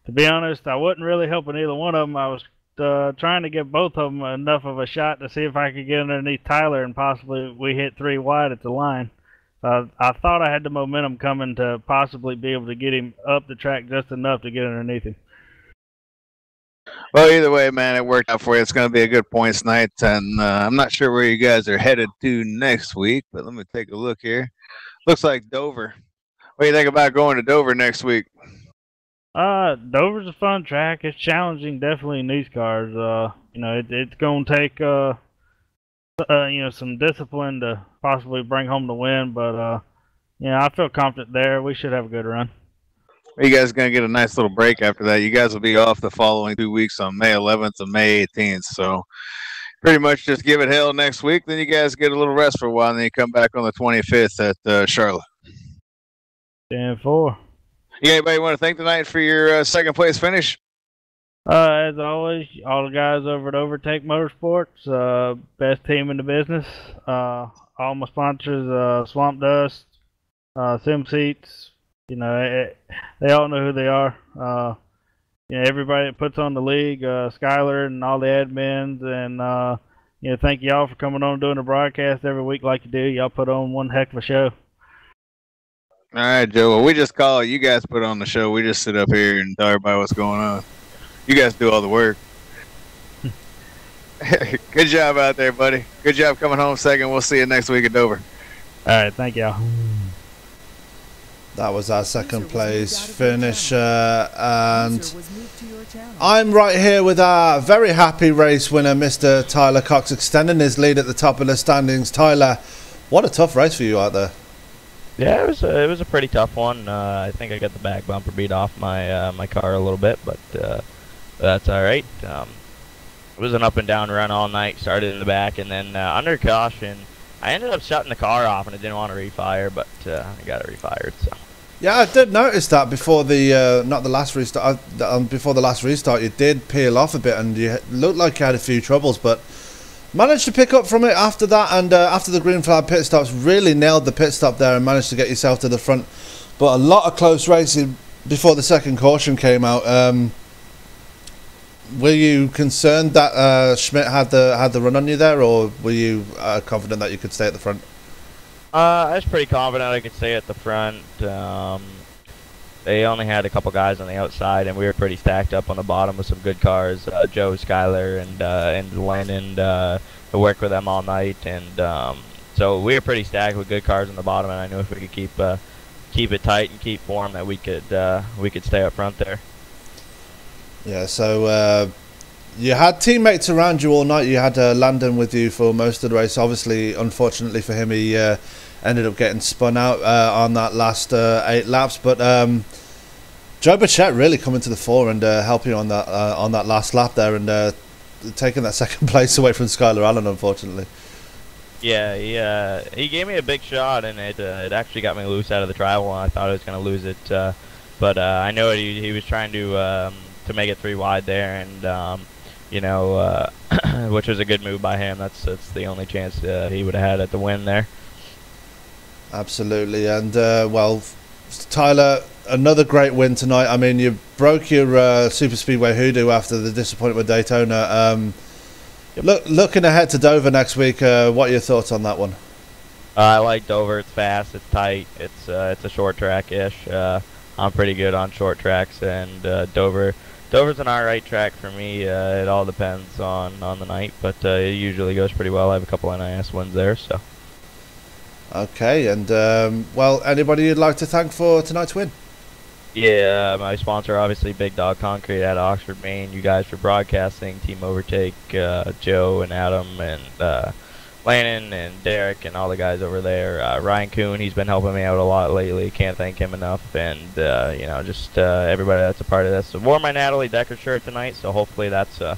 to be honest, I wasn't really helping either one of them. I was trying to give both of them enough of a shot to see if I could get underneath Tyler and possibly we hit 3 wide at the line. I thought I had the momentum coming to possibly be able to get him up the track just enough to get underneath him. Well, either way, man, it worked out for you. It's going to be a good points night, and I'm not sure where you guys are headed to next week, but let me take a look here. Looks like Dover. What do you think about going to Dover next week? Dover's a fun track. It's challenging, definitely in these cars. It's going to take some discipline to possibly bring home the win, but I feel confident there. We should have a good run. You guys are going to get a nice little break after that. You guys will be off the following 2 weeks on May 11th and May 18th. So pretty much just give it hell next week. Then you guys get a little rest for a while, and then you come back on the 25th at Charlotte. 10-4. You anybody want to thank tonight for your second place finish? As always, all the guys over at Overtake Motorsports, best team in the business. All my sponsors, Swamp Dust, Sim Seats. They all know who they are. Everybody that puts on the league, Skylar and all the admins, and thank y'all for coming on and doing the broadcast every week like you do. Y'all put on one heck of a show. All right, Joe. Well, we just call it. You guys put on the show. We just sit up here and tell everybody what's going on. You guys do all the work. Good job out there, buddy. Good job coming home second. We'll see you next week at Dover. All right, thank y'all. That was our second place finish, and I'm right here with our very happy race winner, Mr. Tyler Cox, extending his lead at the top of the standings. Tyler, what a tough race for you out there. Yeah, it was a pretty tough one. I think I got the back bumper beat off my my car a little bit, but that's all right. It was an up and down run all night. Started in the back, and then under caution, I ended up shutting the car off, and I didn't want to refire, but I got it refired. So. Yeah, I did notice that before the not the last restart. Before the last restart, you did peel off a bit, and you looked like you had a few troubles, but managed to pick up from it after that. And after the green flag pit stops, really nailed the pit stop there and managed to get yourself to the front. But a lot of close racing before the second caution came out. Were you concerned that Schmidt had the run on you there, or were you confident that you could stay at the front? I was pretty confident I could stay at the front. They only had a couple guys on the outside, and we were pretty stacked up on the bottom with some good cars. Joe, Skyler, and Lennon, who worked with them all night, and so we were pretty stacked with good cars on the bottom. And I knew if we could keep it tight and keep form, that we could stay up front there. Yeah. So you had teammates around you all night. You had Landon with you for most of the race. Obviously, unfortunately for him, he ended up getting spun out on that last 8 laps. But Joe Bichette really coming to the fore and helping on that last lap there, and taking that second place away from Skylar Allen, unfortunately. Yeah, he gave me a big shot, and it actually got me loose out of the trial. I thought I was going to lose it, but I know he was trying to make it 3 wide there, and which was a good move by him. That's the only chance he would have had at the win there. Absolutely, and well, Tyler, another great win tonight. I mean, you broke your super speedway hoodoo after the disappointment with Daytona. Yep. Looking ahead to Dover next week, what are your thoughts on that one? I like Dover. It's fast. It's tight. It's a short track-ish. I'm pretty good on short tracks, and Dover's an alright track for me. It all depends on the night, but it usually goes pretty well. I have a couple NIS wins there, so. Okay, and well, anybody you'd like to thank for tonight's win? Yeah, my sponsor, obviously, Big Dog Concrete out of Oxford, Maine. You guys for broadcasting, Team Overtake, Joe and Adam, and Landon and Derek and all the guys over there. Ryan Kuhn, he's been helping me out a lot lately. Can't thank him enough. And just everybody that's a part of this. So wore my Natalie Decker shirt tonight, so hopefully that's a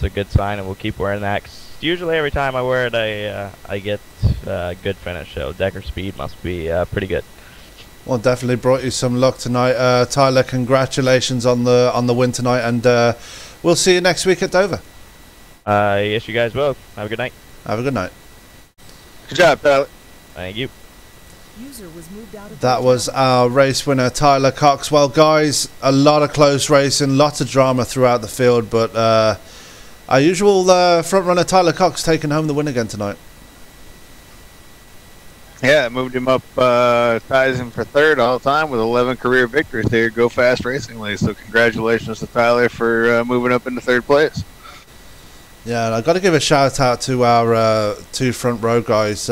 good sign, and we'll keep wearing that. 'Cause usually every time I wear it, I get a good finish. So Decker Speed must be pretty good. Well, definitely brought you some luck tonight, Tyler. Congratulations on the win tonight, and we'll see you next week at Dover. Yes, you guys will. Have a good night. Have a good night. Good job, Tyler. Thank you. That was our race winner, Tyler Cox. Well, guys, a lot of close racing, lots of drama throughout the field, but our usual front runner, Tyler Cox, taking home the win again tonight. Yeah, it moved him up, ties him for third all time with 11 career victories here. Go Fast Racing League. So congratulations to Tyler for moving up into third place. Yeah, and I've got to give a shout out to our two front row guys.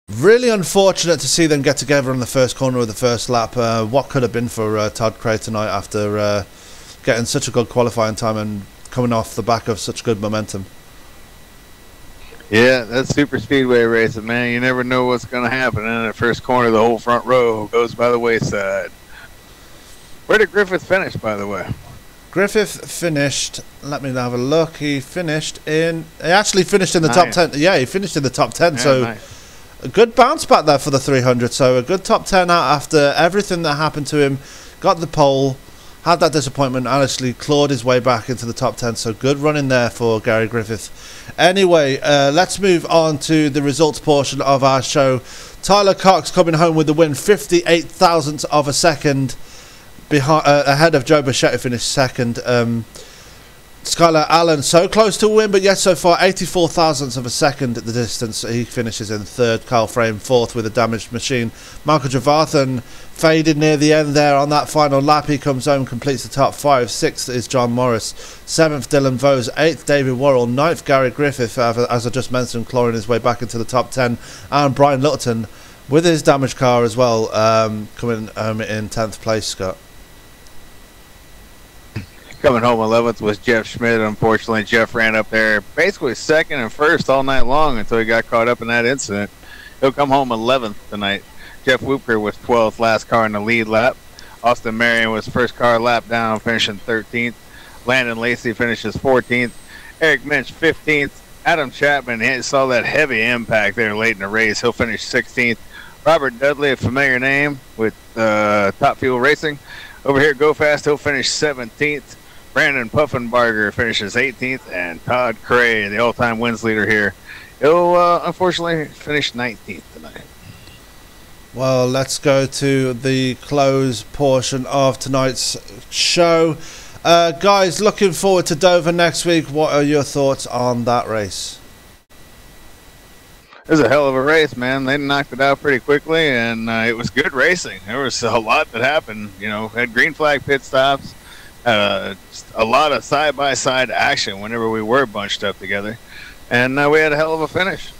Really unfortunate to see them get together on the first corner of the first lap. What could have been for Todd Cray tonight after getting such a good qualifying time and coming off the back of such good momentum. Yeah, that's super speedway racing, man. You never know what's going to happen. And in the first corner, the whole front row goes by the wayside. Where did Griffith finish, by the way? Griffith finished, let me have a look, he actually finished in the top 10. Yeah, he finished in the top 10, so nice. A good bounce back there for the 300. So a good top 10 out after everything that happened to him. Got the pole, had that disappointment, actually clawed his way back into the top 10. So good running there for Gary Griffith. Anyway, let's move on to the results portion of our show. Tyler Cox coming home with the win, 58 thousandths of a second ahead of Joe Bichette, who finished second. Skylar Allen so close to a win, but yet so far 84 thousandths of a second at the distance. He finishes in third. Kyle Frame fourth with a damaged machine. Michael Trevathan faded near the end there on that final lap. He comes home, completes the top five. Sixth is John Morris. Seventh, Dylan Vose. Eighth, David Worrell. Ninth, Gary Griffith, as I just mentioned, clawing his way back into the top 10. And Brian Littleton with his damaged car as well, coming home in 10th place, Scott. Coming home 11th was Jeff Schmidt. Unfortunately, Jeff ran up there basically second and first all night long until he got caught up in that incident. He'll come home 11th tonight. Jeff Wooper was 12th, last car in the lead lap. Austin Marion was first car lap down, finishing 13th. Landon Lacey finishes 14th. Eric Minch 15th. Adam Chapman saw that heavy impact there late in the race. He'll finish 16th. Robert Dudley, a familiar name with Top Fuel Racing. Over here at Go Fast, he'll finish 17th. Brandon Puffenbarger finishes 18th, and Todd Cray, the all-time wins leader here, he'll unfortunately finish 19th tonight. Well, let's go to the close portion of tonight's show. Guys, looking forward to Dover next week. What are your thoughts on that race? It was a hell of a race, man. They knocked it out pretty quickly, and it was good racing. There was a lot that happened. You know, had green flag pit stops. Just a lot of side-by-side action whenever we were bunched up together, and we had a hell of a finish.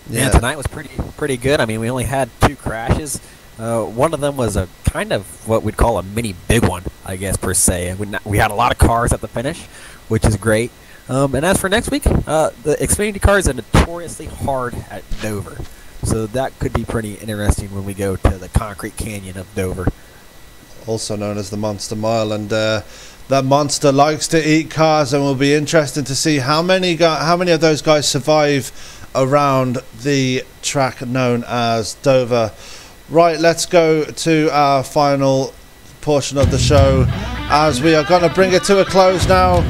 Yeah, tonight was pretty good. I mean, we only had 2 crashes. One of them was a kind of what we'd call a mini big one, I guess, per se. We had a lot of cars at the finish, which is great. And as for next week, the Xfinity cars are notoriously hard at Dover, so that could be pretty interesting when we go to the Concrete Canyon of Dover, also known as the Monster Mile, and that monster likes to eat cars, and will be interesting to see how many of those guys survive around the track known as Dover. Right, let's go to our final portion of the show, as we are going to bring it to a close now.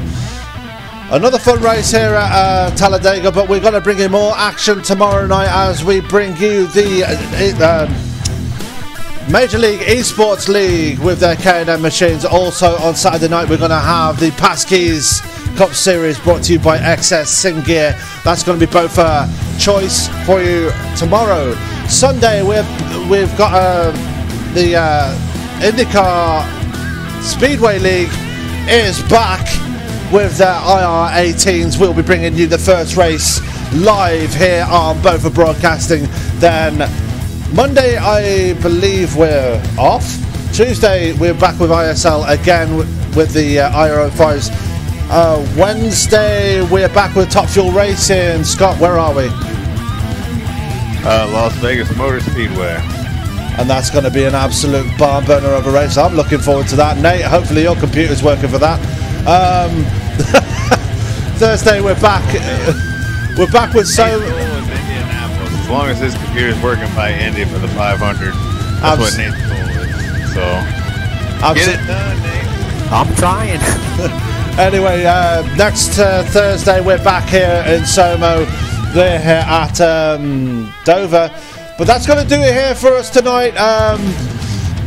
Another fun race here at Talladega, but we're going to bring you more action tomorrow night as we bring you the Major League Esports League with their K&M machines. Also on Saturday night we're going to have the Passkeys Cup Series brought to you by XS Sim Gear. That's going to be both a choice for you tomorrow. Sunday we've got the IndyCar Speedway League is back with their IR18s. We'll be bringing you the first race live here on Bofa Broadcasting. Then Monday, I believe we're off. Tuesday, we're back with ISL again with the IR05s. Wednesday, we're back with Top Fuel Racing. Scott, where are we? Las Vegas Motor Speedway. And that's going to be an absolute barn burner of a race. I'm looking forward to that. Nate, hopefully your computer's working for that. Thursday, we're back. We're back with so. As long as his computer's working by Indy for the 500, that's what Nate's goal is. So get it done, Nate. I'm trying. Anyway, next Thursday we're back here in Somo. They're here at Dover. But that's going to do it here for us tonight.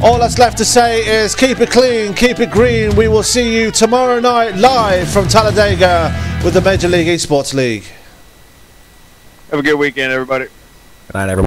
All that's left to say is keep it clean, keep it green. We will see you tomorrow night live from Talladega with the Major League Esports League. Have a good weekend, everybody. Good night, everyone.